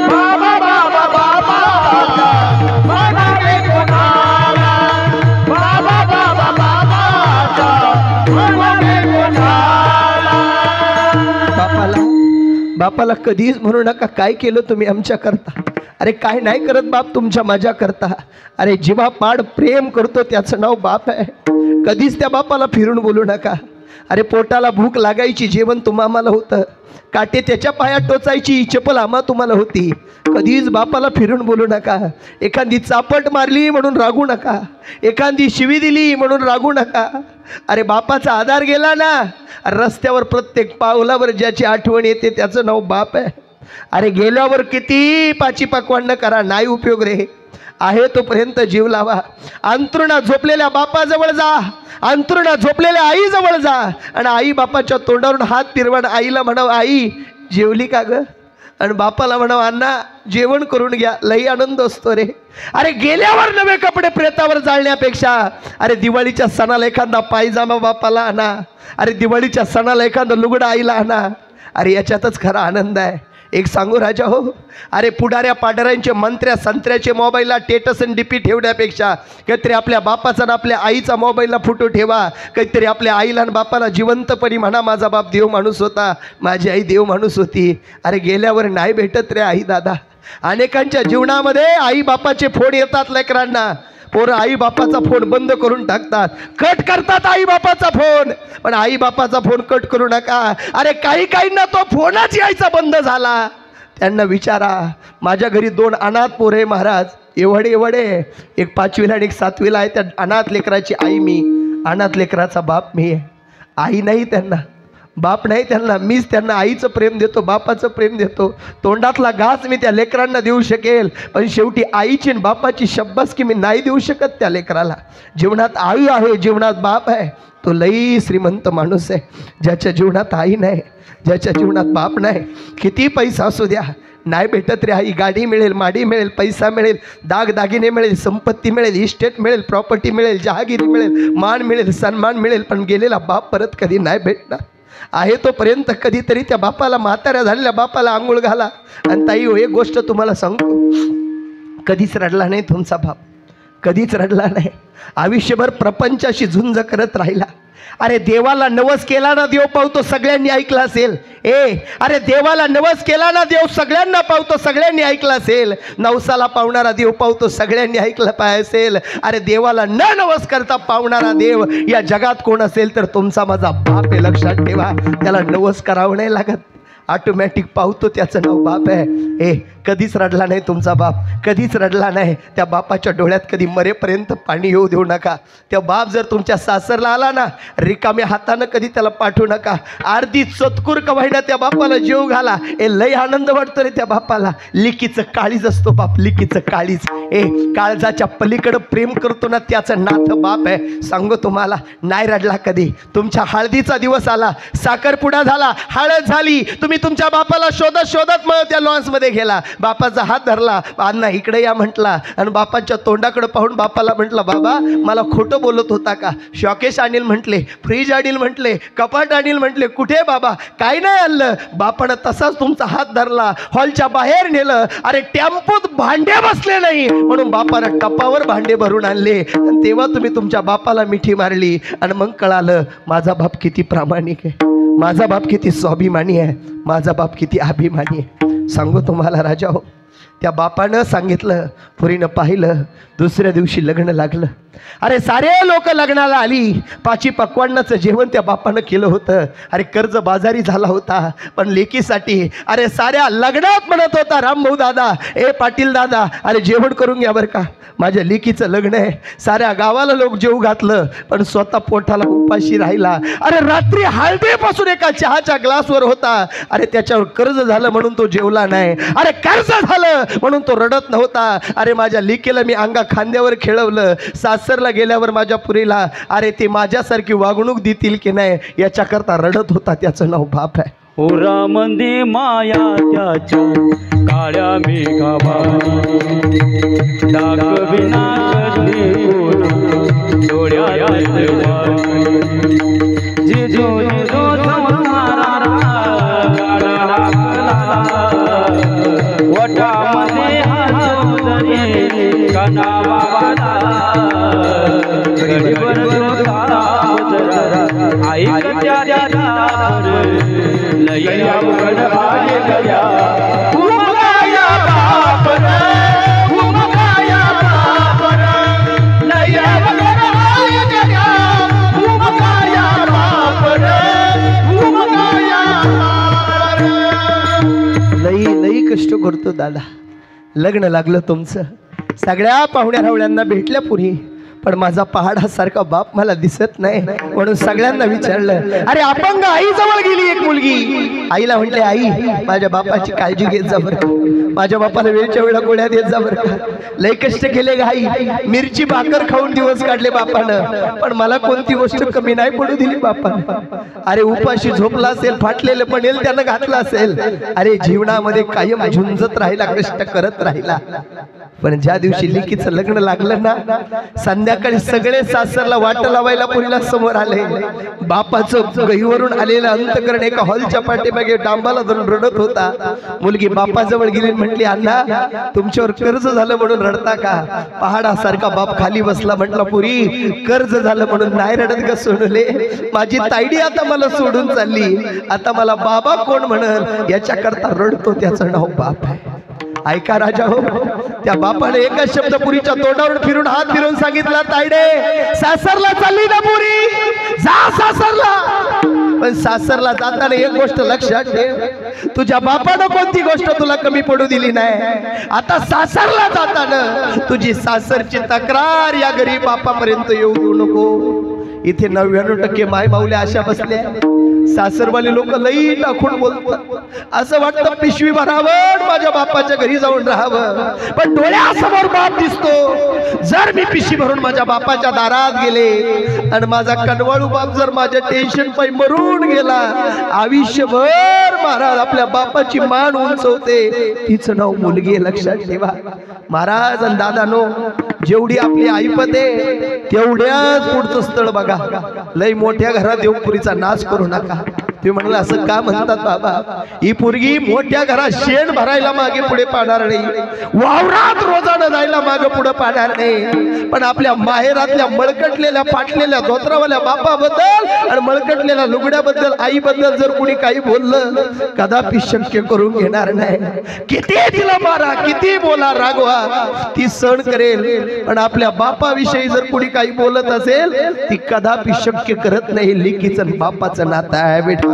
[SPEAKER 1] बाबा बाबा बाबा मना बेगुना बाबा बाबा बाबा मना बेगुना
[SPEAKER 2] बापाला कधीच म्हणू नका काय केलं तुम्ही आमच्या करता. अरे काय नाही करत बाप तुमच्या माझ्या करता. अरे जीवा पाड प्रेम करतो त्याचं नाव बाप आहे. कधीच त्या बापाला फिरून बोलू नका. अरे पोटाला भूक लागायची जेवण तुम्हाला होतं, काटे त्याच्या पायात टोचायची चपल आम्हा तुम्हाला होती. कधीच बापाला फिरून बोलू नका. एखादी चापट मारली म्हणून रागू नका, एखादी शिवी दिली म्हणून रागू नका. अरे बापाचा आधार गेला ना, रस्त्यावर प्रत्येक पावलावर ज्याची आठवण येते त्याचं नाव बाप आहे. अरे गेल्यावर किती पाची पाकवान करा नाही उपयोग रे. आहे तोपर्यंत जीव लावा. अंथरुणात झोपलेल्या बापाजवळ जा, अंथरुणात झोपलेल्या आईजवळ जा आणि आई बापाच्या तोंडावरून हात फिरवून आईला म्हणाव आई जेवली का ग, आणि बापाला म्हणाव अण्णा जेवण करून घ्या. लई आनंद असतो रे. अरे गेल्यावर नवे कपडे प्रेतावर जाळण्यापेक्षा अरे दिवाळीच्या सणाला एखादा पायजामा बापाला आणा, अरे दिवाळीच्या सणाला एखादं लुगडं आईला आणा. अरे याच्यातच खरा आनंद आहे. एक सांगू राजा हो, अरे पुढाऱ्या पाडऱ्यांचे मंत्र्या संत्र्याचे मोबाईलला टेटस आणि डीपी ठेवण्यापेक्षा काहीतरी आपल्या बापाचा आणि आपल्या आईचा मोबाईलला फोटो ठेवा. काहीतरी आपल्या आईला आणि बापाला जिवंतपणी म्हणा माझा बाप देव माणूस होता, माझी आई देव माणूस होती. अरे गेल्यावर नाही भेटत रे आई दादा. अनेकांच्या जीवनामध्ये आई बापाचे फोन येतात लेकरांना, पोरं आई बापाचा फोन बंद करून टाकतात, कट करतात आई बापाचा फोन. पण आई बापाचा फोन कट करू नका. अरे काही काहींना तो फोनच यायचा बंद झाला. त्यांना विचारा, माझ्या घरी 2 अनाथ पोरं आहे महाराज, एवढे एवढे, एक 5वीला आणि एक 7वीला आहे. त्या अनाथ लेकराची आई मी, अनाथ लेकराचा बाप मी आहे. आई नाही त्यांना, बाप नाही त्यांना, मीच त्यांना आईचं प्रेम देतो, बापाचं प्रेम देतो. तोंडातला घास मी त्या लेकरांना देऊ शकेल, पण शेवटी आईची आणि बापाची शब्बासकी मी नाही देऊ शकत त्या लेकराला. जीवनात आई आहे, जीवनात बाप आहे, तो लई श्रीमंत माणूस आहे. ज्याच्या जीवनात आई नाही, ज्याच्या जीवनात बाप नाही, किती पैसा असू द्या नाही भेटत रे आई. गाडी मिळेल, माडी मिळेल, पैसा मिळेल, दागदागिने मिळेल, संपत्ती मिळेल, इस्टेट मिळेल, प्रॉपर्टी मिळेल, जहागिरी मिळेल, मान मिळेल, सन्मान मिळेल, पण गेलेला बाप परत कधी नाही भेटणार. आहे तोपर्यंत कधीतरी त्या बापाला, म्हाताऱ्या झालेल्या बापाला आंघोळ घाला. आणि ताई हो, एक गोष्ट तुम्हाला सांगतो, कधीच रडला नाही तुमचा बाप, कधीच रडला नाही. आयुष्यभर प्रपंचाशी झुंज करत राहिला. अरे देवाला नवस केला ना देव पावतो, सगळ्यांनी ऐकलं असेल. अरे देवाला नवस केला ना देव सगळ्यांना पावतो, सगळ्यांनी ऐकलं असेल. नवसाला पावणारा देव पावतो, सगळ्यांनी ऐकलं पाहिजे असेल. अरे देवाला न नवस करता पावणारा देव या जगात कोण असेल तर तुमचा माझा बाप आहे. लक्षात ठेवा, त्याला नवस करावं नाही लागत, ऑटोमॅटिक पावतो, त्याचं नाव बाप आहे. कधीच रडला नाही तुमचा बाप, कधीच रडला नाही. त्या बापाच्या डोळ्यात कधी मरेपर्यंत पाणी येऊ देऊ नका. त्या बाप जर तुमच्या सासरला आला ना, रिकाम्या हातानं कधी त्याला पाठवू नका. अर्धी चतकुर कवायला त्या बापाला जेव घाला. लय आनंद वाटतो रे त्या बापाला. लिकीचं काळीज असतो बाप, लिकीचं काळीज. काळजाच्या पलीकडं प्रेम करतो ना, त्याचं नाथ बाप आहे. सांगू तुम्हाला, नाही रडला कधी. तुमच्या हळदीचा दिवस आला, साखरपुडा झाला, हळद झाली, तुम्ही तुमच्या बापाला शोधत शोधत मग त्या लॉन्समध्ये गेला, बापाचा हात धरला, अण्णा इकडे या म्हटला, आणि बापाच्या तोंडाकडे पाहून बापाला म्हटलं, बाबा मला खोटं बोलत होता का? शॉकेश आणील म्हटले, फ्रीज आणील म्हटले, कपाट आणील म्हटले, कुठे बाबा? काय नाही आणलं. बापानं तसाच तुमचा हात धरला, हॉलच्या बाहेर नेलं. अरे टेम्पोत भांडे बसले नाही म्हणून बापानं टपावर भांडे भरून आणले, आणि तेव्हा तुम्ही तुमच्या बापाला मिठी मारली. आणि मग कळालं माझा बाप किती प्रामाणिक आहे, माझा बाप किती स्वाभिमानी आहे, माझा बाप किती अभिमानी आहे. सांगू तुम्हाला राजा हो, त्या बापानं सांगितलं, पुरीनं पाहिलं, दुसऱ्या दिवशी लग्न लागलं. अरे सारे लोक लग्नाला आली, पाची पक्वान्नाचं जेवण त्या बापानं केलं होतं. अरे कर्ज बाजारी झाला होता, पण लेकीसाठी अरे साऱ्या लग्नात म्हणत होता, रामभाऊ दादा, ए पाटील दादा, अरे जेवण करून घ्या बरं का, माझ्या लेकीचं लग्न आहे. साऱ्या गावाला लोक जेवू घातलं, पण स्वतः पोटाला उपाशी राहिला. अरे रात्री हळदीपासून एका चहाच्या ग्लासवर होता, अरे त्याच्यावर कर्ज झालं म्हणून तो जेवला नाही. अरे कर्ज झालं म्हणून तो रडत नव्हता. अरे माझ्या लेकीला मी अंगा खांद्यावर खेळवलं, सासरला गेल्यावर माझ्या पुरीला अरे ते माझ्यासारखी वागणूक देतील की नाही याच्याकरता रडत होता. त्याचं नाव बाप आहे.
[SPEAKER 3] ओरा मंदी माया त्याच्या काळ्या मेघावानी, डाक विना डोळ्यात जिजो जिजो वटामध्ये हातोदरी कनावाला गडीवर आई लया उघड आय गया उमगाया बापर उमगाया बापर लया उघड आय गया उमगाया बापर उमगाया बापर.
[SPEAKER 2] लई लई कष्ट करतो दादा. लग्न लागलं तुमचं, सगळ्या पाहुण्या रावळ्यांना भेटल्या पुरी, पण माझा पहाडासारखा बाप मला दिसत नाही. म्हणून सगळ्यांना विचारलं, अरे अपंग आई जवळ गेली एक मुलगी. आईला म्हटले, आई माझ्या बापाची काळजी घेत जा बरं का, माझ्या बापाला वेळच्या वेळा गोळ्या देत जा बरं का. लय कष्ट केले ग आई, मिरची भाकर खाऊन दिवस काढले बापानं, पण मला कोणती गोष्ट कमी नाही पडू दिली बापानं. अरे उपाशी झोपला असेल, फाटलेलं पडेल त्यानं घातलं असेल. अरे जीवनामध्ये कायम झुंजत राहिला, कष्ट करत राहिला. पण ज्या दिवशी लेकीचं लग्न लागलं ना, संध्याकाळी सगळे सासरला वाट लावायला पुरीला समोर आले. बापाचं गहीवरून आलेलं अंतकरण एका हॉलच्या पाठीमागे डांबाला धरून रडत होता. मुलगी बापाजवळ गेली, म्हटली, अण्णा तुमच्यावर कर्ज झालं म्हणून रडता का? पहाडासारखा बाप खाली बसला. म्हटला, पुरी कर्ज झालं म्हणून नाही रडत का सोडले, माझी तायडी आता मला सोडून चालली, आता मला बाबा कोण म्हणल याच्याकरता रडतो. त्याचं नाव बाप आहे. ऐका राजा हो, त्या बापाने एका शब्द पुरीच्या तोंडावर फिरून हात फिरून सांगितला, तायडे सासरला चालली ना पुरी, जा सासरला. पण सासरला जाताना एक गोष्ट लक्षात ठेव, तुझ्या बापानं कोणती गोष्ट तुला कमी पडू दिली नाही. आता सासरला जाताना तुझी सासरची तक्रार या गरीब बापापर्यंत येऊ देऊ नको. इथे 99% माय माऊल्या अशा बसल्या, सासरवाले लोक लई टाकून बोलतात. असं वाटतं पिशवी भरावं, माझ्या बापाच्या घरी जाऊन राहावं, पण डोळ्यासमोर बाप दिसतो. जर मी पिशवी भरून माझ्या बापाच्या दारात गेले आणि माझा कनवाळू बाप जर माझ्या टेन्शन पायी मरून गेला, आयुष्यभर महाराज आपल्या बापाची मान उंचवते, तिचं नाव मुलगी. लक्षात ठेवा महाराज आणि दादानो, जेवढी आपली ऐपत आहे तेवढ्याच पुढचं स्थळ बघा. लई मोठ्या घरात देवपुरीचा नाच करू नका. तुम्ही म्हणलं असं का म्हणतात बाबा, ही पोरगी मोठ्या घरात शेण भरायला मागे पुढे पाहणार नाही, वावरात रोजानं जायला मागे पुढे पाहणार नाही, पण आपल्या माहेरातल्या मळकटलेल्या फाटलेल्या धोत्रावाल्या बापाबद्दल आणि मळकटलेल्या लुगड्याबद्दल आईबद्दल जर कुणी काही बोललं, कदापि शक्य करून घेणार नाही. किती तिला मारा, किती बोला, रागवा, ती सहन करेल, पण आपल्या बापाविषयी जर कुणी काही बोलत असेल ती कदापि शक्य करत नाही. लेकीचं बापाचं नातं आहे बेटा.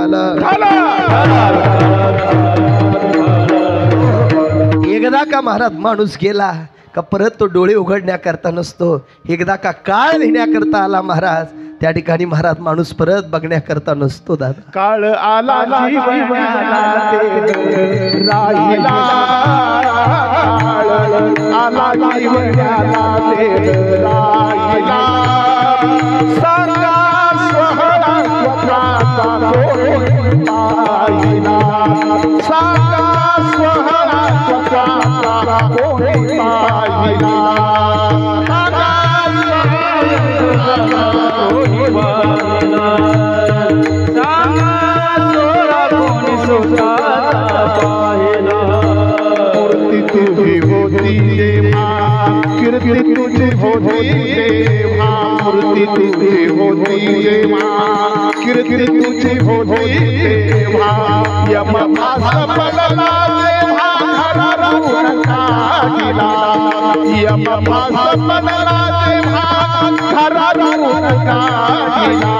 [SPEAKER 2] एकदा का महाराज माणूस गेला का परत तो डोळे उघडण्याकरता नसतो. एकदा का काळ लिहिण्याकरता आला महाराज, त्या ठिकाणी महाराज माणूस परत बघण्याकरता नसतो. दादा
[SPEAKER 1] काळ आला जीवनाला ते राहिला, आला जीवनाला ते राहिला, सांगा स्वहरा स्वतःचा कोण पाहिला, सांगा स्वहरा स्वतःचा कोण पाहिला, मूर्ती तुझी होती जेव्हा, कीर्ती तुझी होती तेव्हा, मूर्ती तुझी होती जेव्हा, कीर्ती तुझी होती तेव्हा, यम भास पडला तेव्हा
[SPEAKER 3] धरून काढिला यमपास मनला तेव्हा घरातून काढिला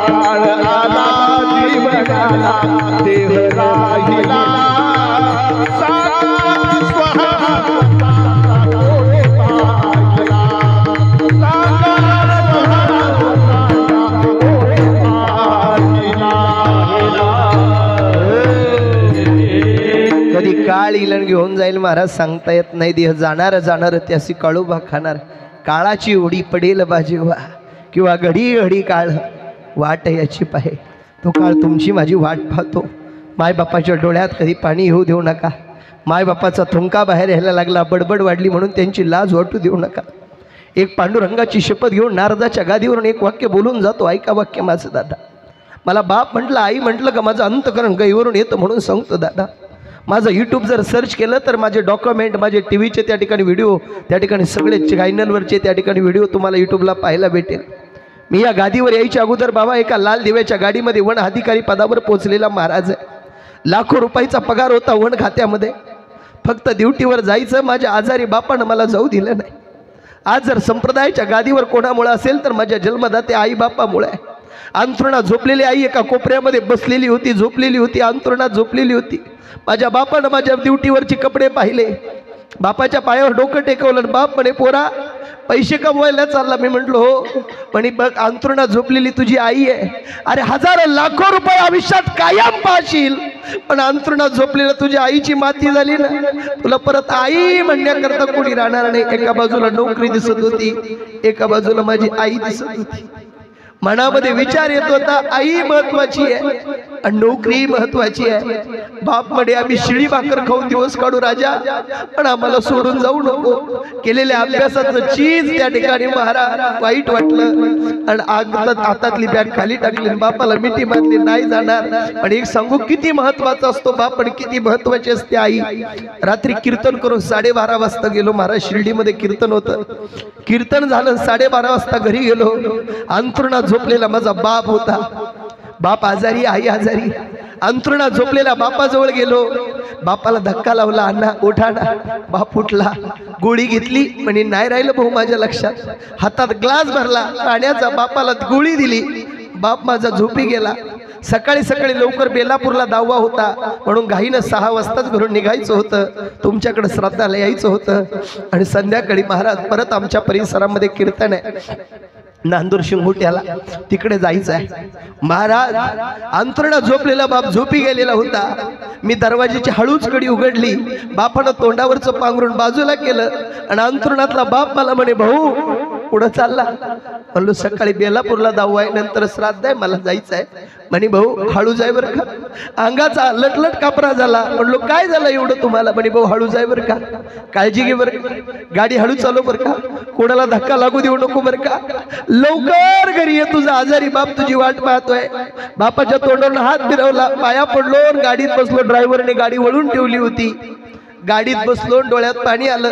[SPEAKER 3] काळ आला जीवनाला देह राहिला साकार स्वभावाचा डोळे पाहिला साकार स्वभावाचा डोळे पाहिला
[SPEAKER 2] कधी काळ इलन घेऊन जाईल महाराज सांगता येत नाही. देह जाणार त्यासी काळोबा खाणार काळाची उडी पडेल बाजीवा किंवा घडी घडी काळ वाट याची पाहे. तो काळ तुमची माझी वाट पाहतो. मायबापाच्या डोळ्यात कधी पाणी येऊ देऊ नका. मायबापाचा थुंका बाहेर यायला लागला बडबड वाढली म्हणून त्यांची लाज वाटू देऊ नका. एक पांडुरंगाची शपथ घेऊन नारदाच्या गादीवरून एक वाक्य बोलून जातो. ऐका वाक्य माझं दादा. मला बाप म्हटलं आई म्हटलं का माझं अंतकरण गईवरून येतं म्हणून सांगतो दादा. माझं यूट्यूब जर सर्च केलं तर माझे डॉक्युमेंट माझे टी व्हीचे त्या ठिकाणी व्हिडिओ त्या ठिकाणी सगळे चॅनलवरचे त्या ठिकाणी व्हिडिओ तुम्हाला यूट्यूबला पाहायला भेटेल. मी या गादीवर यायच्या अगोदर बाबा एका लाल दिव्याच्या गाडीमध्ये वन अधिकारी पदावर पोहोचलेला महाराज आहे. लाखो रुपयाचा पगार होता वन खात्यामध्ये. फक्त ड्युटीवर जायचं. माझ्या आजारी बापानं मला जाऊ दिलं नाही. आज जर संप्रदायाच्या गादीवर कोणामुळे असेल तर माझ्या जन्मदाते आई बापामुळे आहे. अंथरुणात झोपलेली आई एका कोपऱ्यामध्ये बसलेली होती झोपलेली होती अंथरुणात झोपलेली होती. माझ्या बापानं माझ्या ड्युटीवरचे कपडे पाहिले. बापाच्या पायावर डोकं टेकवलं. बाप म्हणे पोरा पैसे कमवायला चालला. मी म्हटलो हो. म्हणे बघ अंथरुणात झोपलेली तुझी आई आहे. अरे हजार लाखो रुपये आयुष्यात कायम पाहशील पण अंथरुणात झोपलेल्या तुझ्या आईची माती झाली ना तुला परत आई म्हणण्याकरता कोणी राहणार नाही. एका बाजूला नोकरी दिसत होती एका बाजूला माझी आई दिसत होती. मनामध्ये विचार येत होता आई महत्वाची आहे आणि नोकरी महत्वाची आहे. बाप म्हणे आम्ही शिळी भाकर खाऊन दिवस काढू राजा पण आम्हाला सोडून जाऊ नको. केलेल्या अभ्यासाचं चीज त्या ठिकाणी महाराज वाईट वाटलं आणि हातातली बॅग खाली टाकली. बापाला मिठी मारली नाही जाणार. पण एक सांगू किती महत्वाचा असतो बाप आणि किती महत्वाची असते आई. रात्री कीर्तन करून 12:30 वाजता गेलो महाराज. शिर्डीमध्ये कीर्तन होतं. कीर्तन झालं 12:30 वाजता घरी गेलो. अंथरुणात झोपलेला माझा बाप होता. बाप आजारी आई आजारी. अंथरुणात झोपलेल्या बापाजवळ गेलो. बापाला धक्का लावला. अण्णा उठा ना. बाप उठला. गोळी घेतली म्हणे नाही राहिलं भाऊ माझ्या लक्षात. हातात ग्लास भरला पाण्याचा बापाला गोळी दिली. बाप माझा झोपी गेला. सकाळी सकाळी लवकर बेलापूरला दावा होता म्हणून घाईनं 6 वाजताच घरून निघायचं होतं. तुमच्याकडे श्राद्धाला यायचं होतं आणि संध्याकाळी महाराज परत आमच्या परिसरामध्ये कीर्तन आहे नांदूर शिंगोट्याला तिकडे जायचं आहे. महाराज अंथरुणात झोपलेला बाप झोपी गेलेला होता. मी दरवाजाची हळूच कडी उघडली. बापानं तोंडावरचं पांघरून बाजूला केलं आणि अंथरुणातला बाप मला म्हणे भाऊ पुढं चालला. म्हणलो सकाळी बेलापूरला दावा आहे नंतर श्राद्ध आहे मला जायचं आहे. म्हणे भाऊ हळू जाय बरं का. अंगाचा लटलट कापरा झाला. म्हणलो काय झालं एवढं तुम्हाला. म्हणे भाऊ हळू जाय बरं का काळजी घे बरं का गाडी हळू चालव बरं का कोणाला धक्का लागू देऊ नको बरं का लवकर घरी ये तुझा आजारी बाप तुझी वाट पाहतोय. बापाच्या तोंडावर हात फिरवला पाया पडलो गाडीत बसलो. ड्रायव्हरने गाडी वळून ठेवली होती. गाडीत बसलो डोळ्यात पाणी आलं.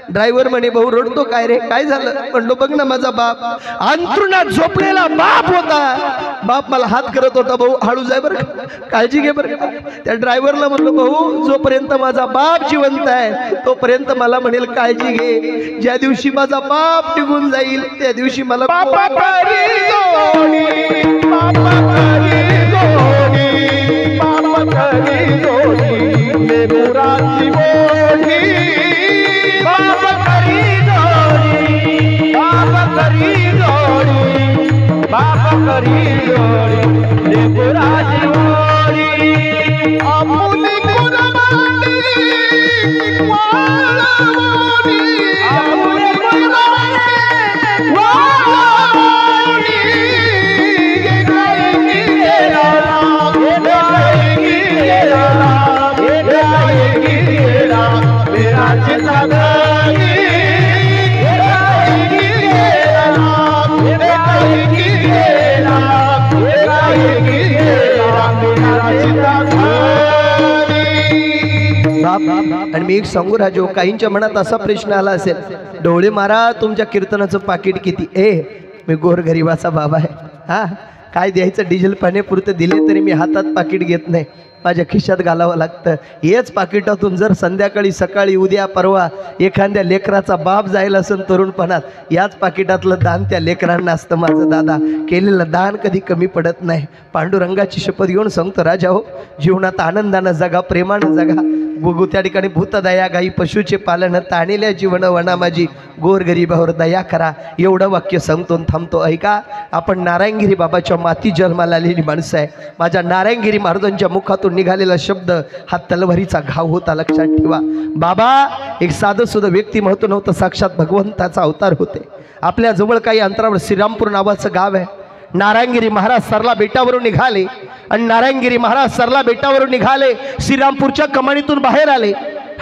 [SPEAKER 2] ड्रायव्हर म्हणे भाऊ रडतो काय रे काय झालं. म्हणलो बघ ना माझा बाप अंथरुणात झोपलेला बाप होता. बाप मला हात करत होता भाऊ हळू जाय बरं काळजी घे बरं. त्या ड्रायव्हरला म्हणलो भाऊ जोपर्यंत माझा बाप जिवंत आहे तोपर्यंत मला म्हणेल काळजी घे. ज्या दिवशी माझा बाप निघून जाईल त्या दिवशी मला आणि मी एक सांगू राजो काहींच्या मनात असा प्रश्न आला असेल डोळे मारा तुमच्या कीर्तनाचं पाकिट किती. मी गोरगरिबाचा बाबा आहे. हा काय द्यायचं डिझेल पाण्यापुरतं दिले तरी मी हातात पाकिट घेत नाही. माझ्या खिशात घालावं लागतं. हेच पाकिटातून जर संध्याकाळी सकाळी उद्या परवा एखाद्या लेकराचा बाप जायला असेल तरुणपणात, याच पाकिटातलं दान त्या लेकरांना असतं. माझं दादा केलेलं दान कधी कमी पडत नाही. पांडुरंगाची शपथ घेऊन सांगतो राजा हो, जीवनात आनंदानं जगा, प्रेमानं जगा. गुगु त्या ठिकाणी भूतदया गाई पशुचे पालन, ताणेल्या जीवन वना माझी गोरगरीबावर दया करा. एवढं वाक्य सांगतो थांबतो. ऐका, आपण नारायणगिरी बाबाच्या माती जन्माला आलेली माणसं आहे. माझ्या नारायणगिरी महाराजांच्या मुखातून निघालेला शब्द हा तलवारीचा घाव होता, लक्षात ठेवा. बाबा एक साधं सुद्धा व्यक्ती महत्व नव्हतं, साक्षात भगवंताचा अवतार होते. आपल्या जवळ काही अंतरावर श्रीरामपूर नावाचं गाव आहे. नारायणगिरी महाराज सरला बेटावरून निघाले आणि नारायणगिरी महाराज सरला बेटावरून निघाले, श्रीरामपूरच्या कमानीतून बाहेर आले.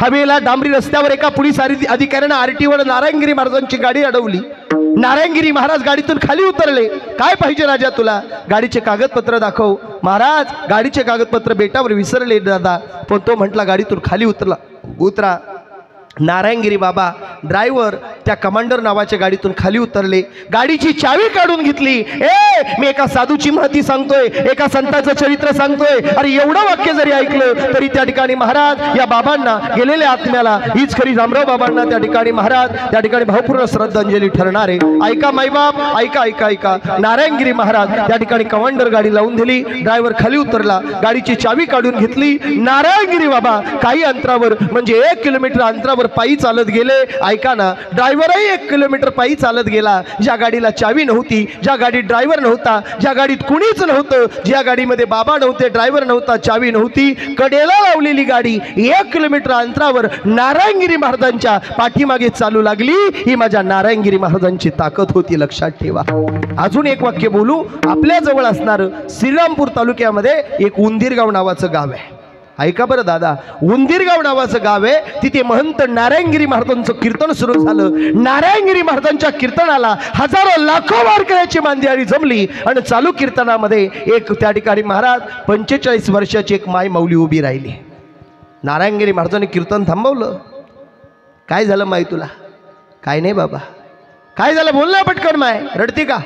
[SPEAKER 2] हवेला डांबरी रस्त्यावर एका पोलीस अधिकाऱ्यानं आरटीवर नारायणगिरी महाराजांची गाडी अडवली. नारायणगिरी महाराज गाडीतून खाली उतरले. काय पाहिजे राजा तुला? गाडीचे कागदपत्र दाखव. महाराज गाडीचे कागदपत्र बेटावर विसरले दादा. पण तो म्हटला गाडीतून खाली उतरा. नारायणगिरी बाबा ड्रायव्हर त्या कमांडर नावाच्या गाडीतून खाली उतरले, गाडीची चावी काढून घेतली. मी एका साधूची महती सांगतोय, एका संताचं चरित्र सांगतोय. अरे एवढं वाक्य जरी ऐकलं तरी त्या ठिकाणी महाराज या बाबांना, गेलेल्या आत्म्याला, हीच खरी रामराव बाबांना त्या ठिकाणी महाराज त्या ठिकाणी भावपूर्ण श्रद्धांजली ठरणार आहे. ऐका माईबाप, ऐका ऐका ऐका. नारायणगिरी महाराज त्या ठिकाणी कमांडर गाडी लावून दिली. ड्रायव्हर खाली उतरला, गाडीची चावी काढून घेतली. नारायणगिरी बाबा काही अंतरावर म्हणजे 1 किलोमीटर अंतरावर पायी चालत गेले. ऐका ना, ड्रायव्हरही 1 किलोमीटर पायी चालत गेला. ज्या गाडीला चावी नव्हती, ज्या गाडीत ड्रायव्हर नव्हता, ज्या गाडीत कुणीच नव्हतं, ज्या गाडीमध्ये बाबा नव्हते, ड्रायव्हर नव्हता, चावी नव्हती, कडेला लावलेली गाडी 1 किलोमीटर अंतरावर नारायणगिरी महाराजांच्या पाठीमागे चालू लागली. ही माझ्या नारायणगिरी महाराजांची ताकद होती, लक्षात ठेवा. अजून एक वाक्य बोलू. आपल्या जवळ असणारं श्रीरामपूर तालुक्यामध्ये एक उंदीरगाव नावाचं गाव आहे. ऐका बरं दादा, उंदीरगाव नावाचं गाव आहे. तिथे महंत नारायणगिरी महाराजांचं कीर्तन सुरू झालं. नारायणगिरी महाराजांच्या कीर्तनाला हजारो लाखो वारकऱ्याची मांदियाळी जमली आणि चालू कीर्तनामध्ये एक त्या ठिकाणी महाराज 45 वर्षाची एक माय माऊली उभी राहिली. नारायणगिरी महाराजांनी कीर्तन थांबवलं. काय झालं माई तुला? काय नाही बाबा. काय झालं? बोल ना पटकन. माय रडते का?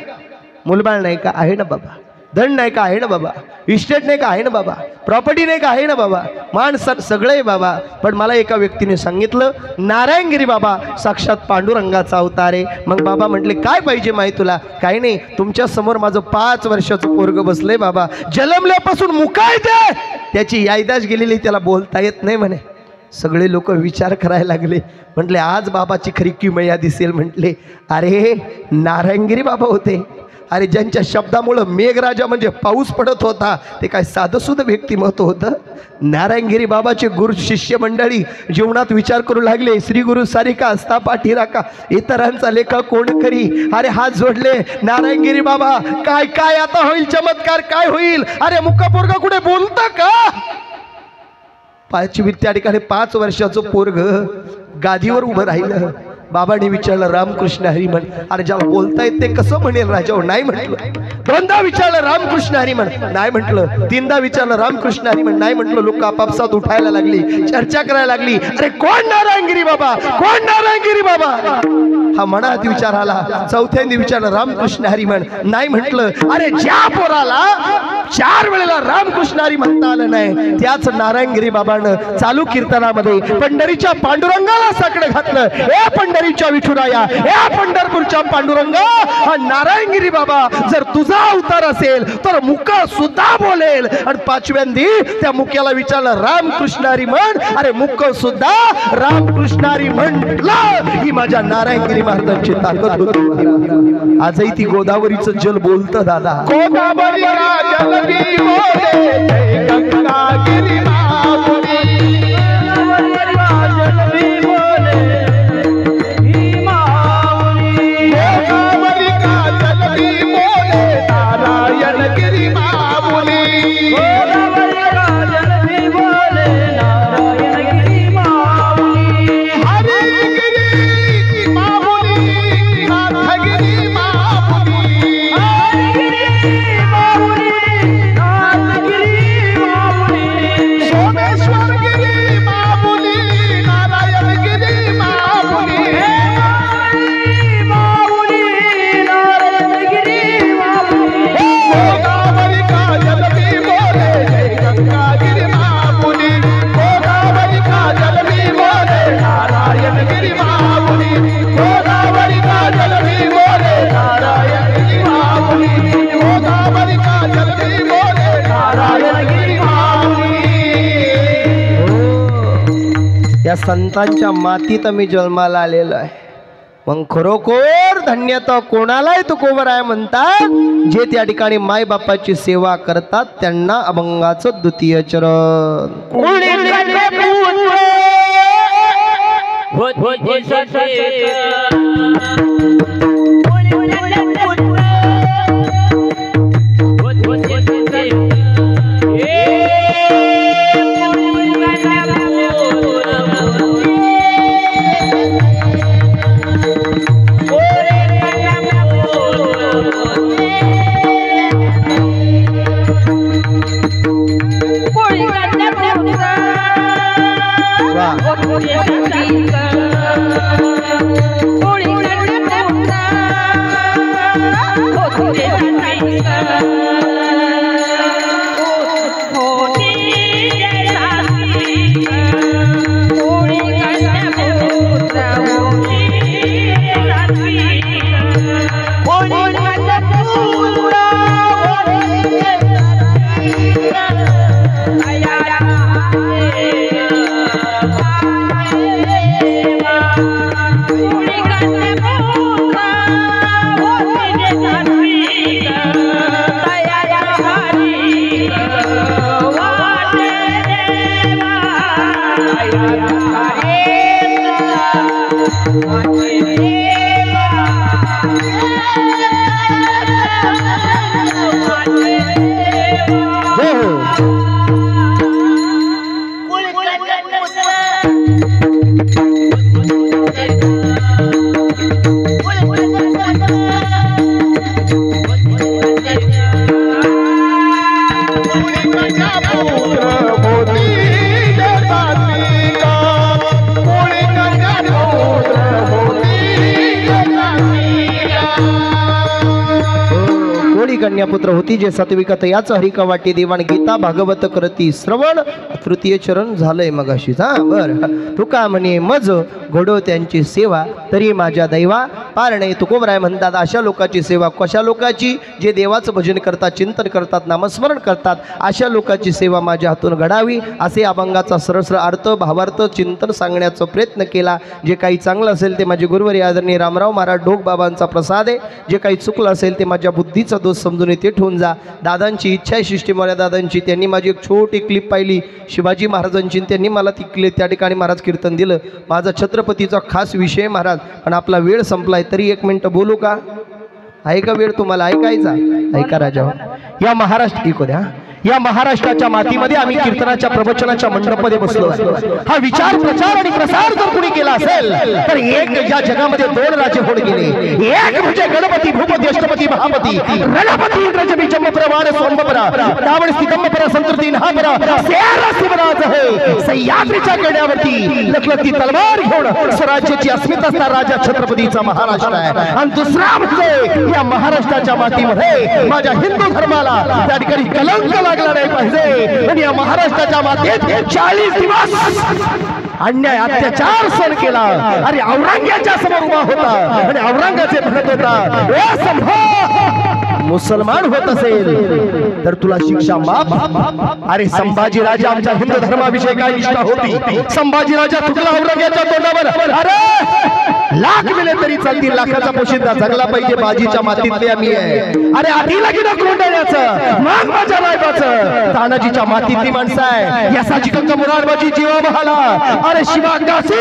[SPEAKER 2] मुलबाळ नाही का? आहे ना बाबा. धन नाही का? आहे ना बाबा. इस्टेट नाही का? आहे ना बाबा. प्रॉपर्टी नाही का? आहे ना बाबा. मान सगळे बाबा. पण मला एका व्यक्तीने सांगितलं नारायणगिरी बाबा साक्षात पांडुरंगाचा अवतार आहे. मग बाबा म्हटले काय पाहिजे माहिती तुला? काही नाही, तुमच्या समोर माझं 5 वर्षाचं पोरग बसलंय बाबा, जन्मल्यापासून मुकायदे त्याची यायदाश गेलेली, त्याला बोलता येत नाही म्हणे. सगळे लोक विचार करायला लागले. म्हटले आज बाबाची खरी किमया दिसेल. म्हटले अरे नारायणगिरी बाबा होते. अरे ज्यांच्या शब्दामुळं मेघराजा म्हणजे पाऊस पडत होता, ते काय साधंसुद्धा व्यक्तिमत्व होतं. नारायणगिरी बाबाचे गुरु शिष्य मंडळी जीवनात विचार करू लागले. श्री गुरु सारिका असता पाठी राखा, इतरांचा लेखा कोण करी. अरे हात जोडले. नारायणगिरी बाबा काय काय आता होईल चमत्कार, काय होईल? अरे मुक्का पोरगा कुठे बोलता का? त्या ठिकाणी 5 वर्षाचं पोरग गादीवर उभं राहिलं. बाबांनी विचारलं रामकृष्ण हरी म्हण. अरे ज्याला बोलता येत ते कसं म्हणेल राजा? नाही म्हटलं. 2दा विचारलं रामकृष्ण हरी म्हण. नाही म्हटलं. 3दा विचारलं रामकृष्ण हरी म्हण. नाही म्हटलं. लोक आपापसात उठायला लागली, चर्चा करायला लागली. अरे कोण नारायणगिरी बाबा? कोण नारायणगिरी बाबा? हा मनात विचार आला. 4थ्यांदी विचारलं रामकृष्ण हरी म्हण. नाही म्हटलं. अरे ज्या पोराला 4 वेळेला रामकृष्ण हरी म्हणता आलं नाही, त्याच नारायणगिरी बाबानं चालू कीर्तनामध्ये पंढरीच्या पांडुरंगाला साकडं घातलं. ए पंढरीच्या विठुराया, ए पंढरपूरच्या पांडुरंगा, हा नारायणगिरी बाबा जर तुझा अवतार असेल तर मुका सुद्धा बोलेल. आणि 5व्यांदी त्या मुक्याला विचारलं रामकृष्ण हरी म्हण. अरे मुक सुद्धा रामकृष्ण हरी म्हटलं. ही माझ्या नारायणगिरी महाराजांची ताकद होती. आजही ती गोदावरीचं जल बोलतं दादा.
[SPEAKER 3] गोदावरी जल बोले, गंगागिरी माऊली. गोदावरी का जल बोले, नारायणगिरी माऊली. सोमेश्वर गिरी
[SPEAKER 2] संतांच्या मातीत मी जन्माला आलेलो आहे. मग खरोखर धन्यता कोणालाय तुकोबराय म्हणतात, जे त्या ठिकाणी माय बापाची सेवा करतात त्यांना अभंगाचं द्वितीय चरण. कन्यापुत्र होती जे सात्विकत याच हरिका वाटी देवाण गीता भागवत करती श्रवण. तृतीय चरण झालंय मगाशीच. हा बर. तुका म्हणे मज घडो त्यांची सेवा तरी माझ्या दैवा पारणे. तुकोबराय म्हणतात अशा लोकांची सेवा. कशा लोकांची? जे देवाचं भजन करतात, चिंतन करतात, नामस्मरण करतात, अशा लोकांची सेवा माझ्या हातून घडावी. असे अभंगाचा सरळ अर्थ भावार्थ चिंतन सांगण्याचा प्रयत्न केला. जे काही चांगलं असेल ते माझे गुरुवारी आदरणीय रामराव महाराज ढोक बाबांचा प्रसाद आहे. जे काही चुकलं असेल ते माझ्या बुद्धीचा दोष समजून ते ठेवून जा. दादांची इच्छा आहे शिष्टीमौर्या दादांची. त्यांनी माझी एक छोटी क्लिप पाहिली शिवाजी महाराजांची, त्यांनी मला ती क्लिप त्या ठिकाणी महाराज कीर्तन दिलं. माझा छत्रपतीचा खास विषय महाराज, पण आपला वेळ संपलाय. तरी एक मिनिट बोलू का? आहे का वेळ तुम्हाला ऐकायचा? ऐका राजा. या महाराष्ट्र ऐकू द्या. या महाराष्ट्राच्या मातीमध्ये आम्ही कीर्तनाच्या प्रवचनाच्या मंडपामध्ये बसलो. हा विचार प्रचार आणि प्रसार जर कुणी केला असेल तर एक या जगामध्ये दोन राजे होऊन गेले. एक म्हणजे गणपती भूपती अष्टपती महापती रणपती इंद्रजबी जम्मप्रवाण सोमपरा रावण सिकंबपरा संतृती नहापरा सेरा शिवराज आहे. सह्याद्रीच्या गड्यावरती लखलखती तलवार घेऊन स्वराज्याची अस्मिता असणारा राजा छत्रपतीचा महाराष्ट्र आहे. आणि दुसरा म्हणजे या महाराष्ट्राच्या मातीमध्ये माझ्या हिंदू धर्माला त्या ठिकाणी कलंक लागला नाही पाहिजे. आणि या महाराष्ट्राच्या मातीत 40 दिवस अन्याय अत्याचार सहन केला. अरे औरंगाच्या समोर उभा होता आणि औरंगाचे म्हणत होता मुसलमान होत असेल तर तुला शिक्षा माफ. अरे संभाजी राजा आमच्या हिंदू धर्माविषयी काय निष्ठा होती. संभाजी राजा तुटला औरंगाच्या तोंडावर. अरे लाख मिले तरी चालतील, लाखाचा पोशिंदा जगला पाहिजे. बाजीच्या मातीतले आम्ही आहे. अरे आधी लागेल कोंडाण्याचं मग माझ्या रायबाचं. तानाजीच्या मातीतली माणसं आहे. या साजिकंका मुरारबाजी जीवा बहाला. अरे शिवा कासी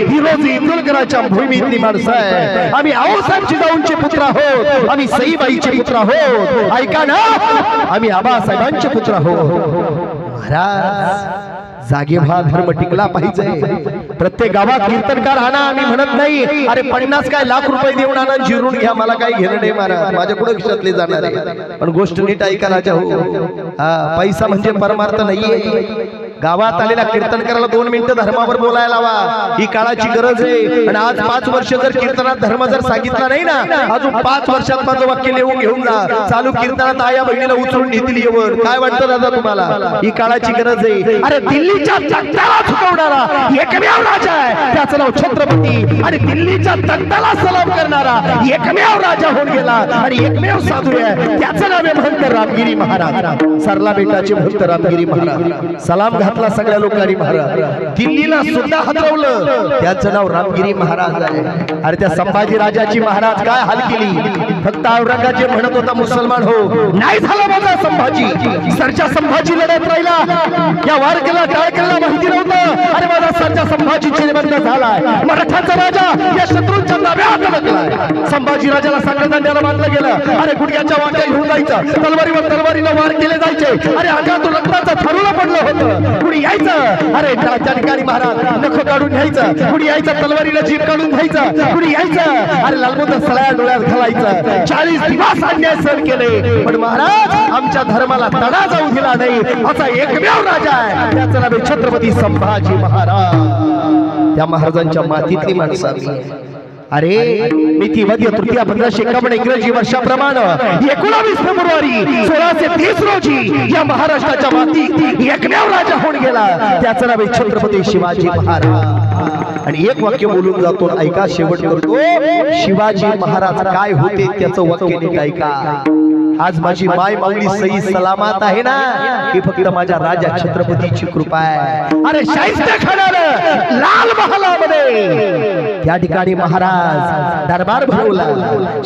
[SPEAKER 2] हिरोजी इंदुलकराच्या भूमीतली माणसं आहे. आम्ही आऊसाहेबची जाऊनचे पुत्र आहोत. आम्ही सईबाईचे पुत्र आहोत. ऐका ना, आम्ही आबासाहेबांचे पुत्र आहोत. महाराज जागेभार धर्म टिकला पाहिजे. प्रत्येक गावात कीर्तनकार आणा आम्ही म्हणत नाही. अरे 50 काय लाख रुपये देऊन आणा जिरून घ्या, मला काही घेणं नाही महाराज. माझ्या कुठं विषयातले जाणार आहे. पण गोष्ट नीट ऐका राजा हो. हा पैसा म्हणजे परमार्थ नाहीये. गावात आलेला कीर्तनकाराला 2 मिनिटं धर्मावर बोलायला लावा. ही काळाची गरज आहे. आणि आज 5 वर्ष जर कीर्तनात धर्म जर सांगितला नाही ना, अजून 5 वर्षात माझं वाक्य लिहून घेऊन जा. चालू कीर्तनात आया बहिणीला उचलून नेतील येवर. काय वाटतं दादा तुम्हाला? ही काळाची गरज आहे. अरे दिल्लीच्या जगताला झुकवणारा एकमेव राजा आहे. त्याचं नाव छत्रपती आणि दिल्लीच्या तख्ताला सलाम करणारा एकमेव राजा होऊन गेला आणि एकमेव साधू आहे त्याचं नाव आहे महंत रामगिरी महाराज सरला बेटाचे महंत रामगिरी महाराज सलाम घातला सगळ्या लोकांनी महाराज दिल्लीला सुद्धा हलवलं त्याचं नाव रामगिरी महाराज आहे अरे त्या संभाजी राजाची महाराज काय हाल केली फक्त औरंगजेब म्हणत होता मुसलमान हो नाही झाला माझा संभाजी सरच्या संभाजी लढत राहिला या वारकेला टाळकेला माहिती नव्हतं अरे माझा सरच्या संभाजी चिरबंद झालाय मराठाचा राजा या शत्रूंच्या ताब्यात अडकलाय संभाजी राजाला सांगताना बांधलं गेलं अरे गुडघ्याच्या वाट्या घेऊन जायचं तलवारीवर तलवारीनं वार केले जायचे अरे अंगातून रक्ताचं थरुला पडलं होतं कुणी यायचं अरे त्या ठिकाणी महाराज नख काढून घ्यायचं कुणी यायचं तलवारीला जीभ काढून घ्यायचं कुणी यायचं अरे लालबुद्ध सळ्या डोळ्यात घालायचं 40 दिवस अन्याय सहन केले पण महाराज आमच्या धर्माला तडा जाऊ दिला नाही असा एकमेव राजा आहे त्याचं नाव छत्रपती संभाजी महाराज त्या महाराजांच्या मातीतली माणसं अरे मिती मध्य तृतीया 1551 इंग्रजी वर्षाप्रमाणे 19 फेब्रुवारी 1630 रोजी या महाराष्ट्राच्या मातीत एकमेव राजा होऊन गेला त्याचं नाव छत्रपती शिवाजी महाराज आणि एक वाक्य बोलून जातो ऐका शेवट करतो शिवाजी महाराज काय होते त्याचं वाक्य नीट ऐका आज माझी माय माऊली सई सलामत आहे ना ही फक्त माझ्या राजा छत्रपतीची कृपा आहे अरे शाहिस्ते खानानं लाल महालामध्ये त्या ठिकाणी महाराज दरबार भरवला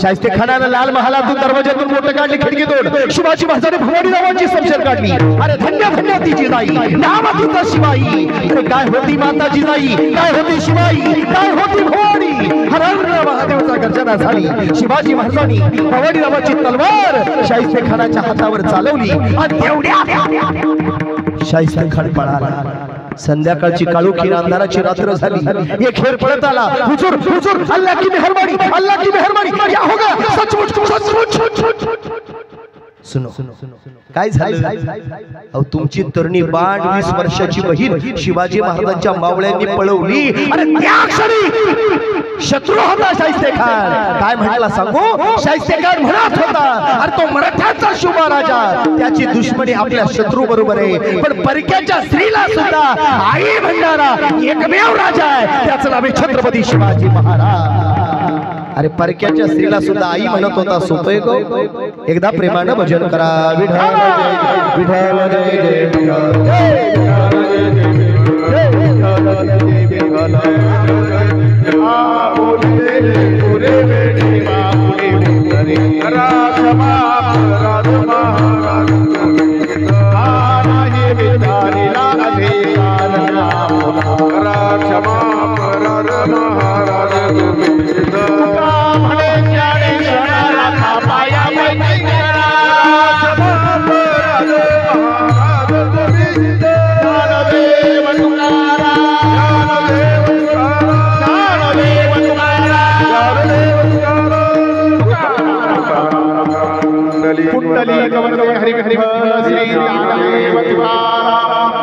[SPEAKER 2] शाहिस्ते खानानं लाल महालातून दरवाजातून मोठं काढली खिडकीतून शिवाजी महाराजांनी भवानी नावाची शमशेर काढली अरे धन्य धन्य ती जिजाई नाव तिचा शिवाई अरे काय होती माता जिजाई काय होती शिवाई काय होती भवानी हर हर महादेवचा गर्जना झाली शिवाजी महाराजांनी भवानी नावाची तलवार शाहिस्ते खानाच्या हातावर चालवली आणि तेवढ्या शाहिस्ते खान पळाला संध्याकाळची काळोखी अंधाराची रात्र झाली एक खेळ पळत आला हुजूर हुजूर अल्लाह की मेहरबानी क्या होगा सचमुच सुनो काय झालं अहो तुमची तरणी बाण 20 वर्षाची बहीण शिवाजी महाराजांच्या मावळ्यांनी पळवली अरे त्या क्षणी शत्रू होता शाहिस्ते खान काय म्हणाला सांगू शाहिस्ते खान म्हणत होता अरे तो मराठ्याचा शुभा राजा त्याची दुश्मनी आपल्या शत्रू बरोबर आहे पण परक्याच्या स्त्रीला सुद्धा आई म्हणणारा एकमेव राजा आहे त्याचं नाव आहे छत्रपती शिवाजी महाराज अरे परक्याच्या स्त्रीला सुद्धा आई म्हणत होता सोपे गो एकदा प्रेमानं भजन करा विठ्ठल विठ्ठल जय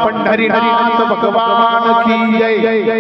[SPEAKER 3] पंढरीनाथ भगवान की जय।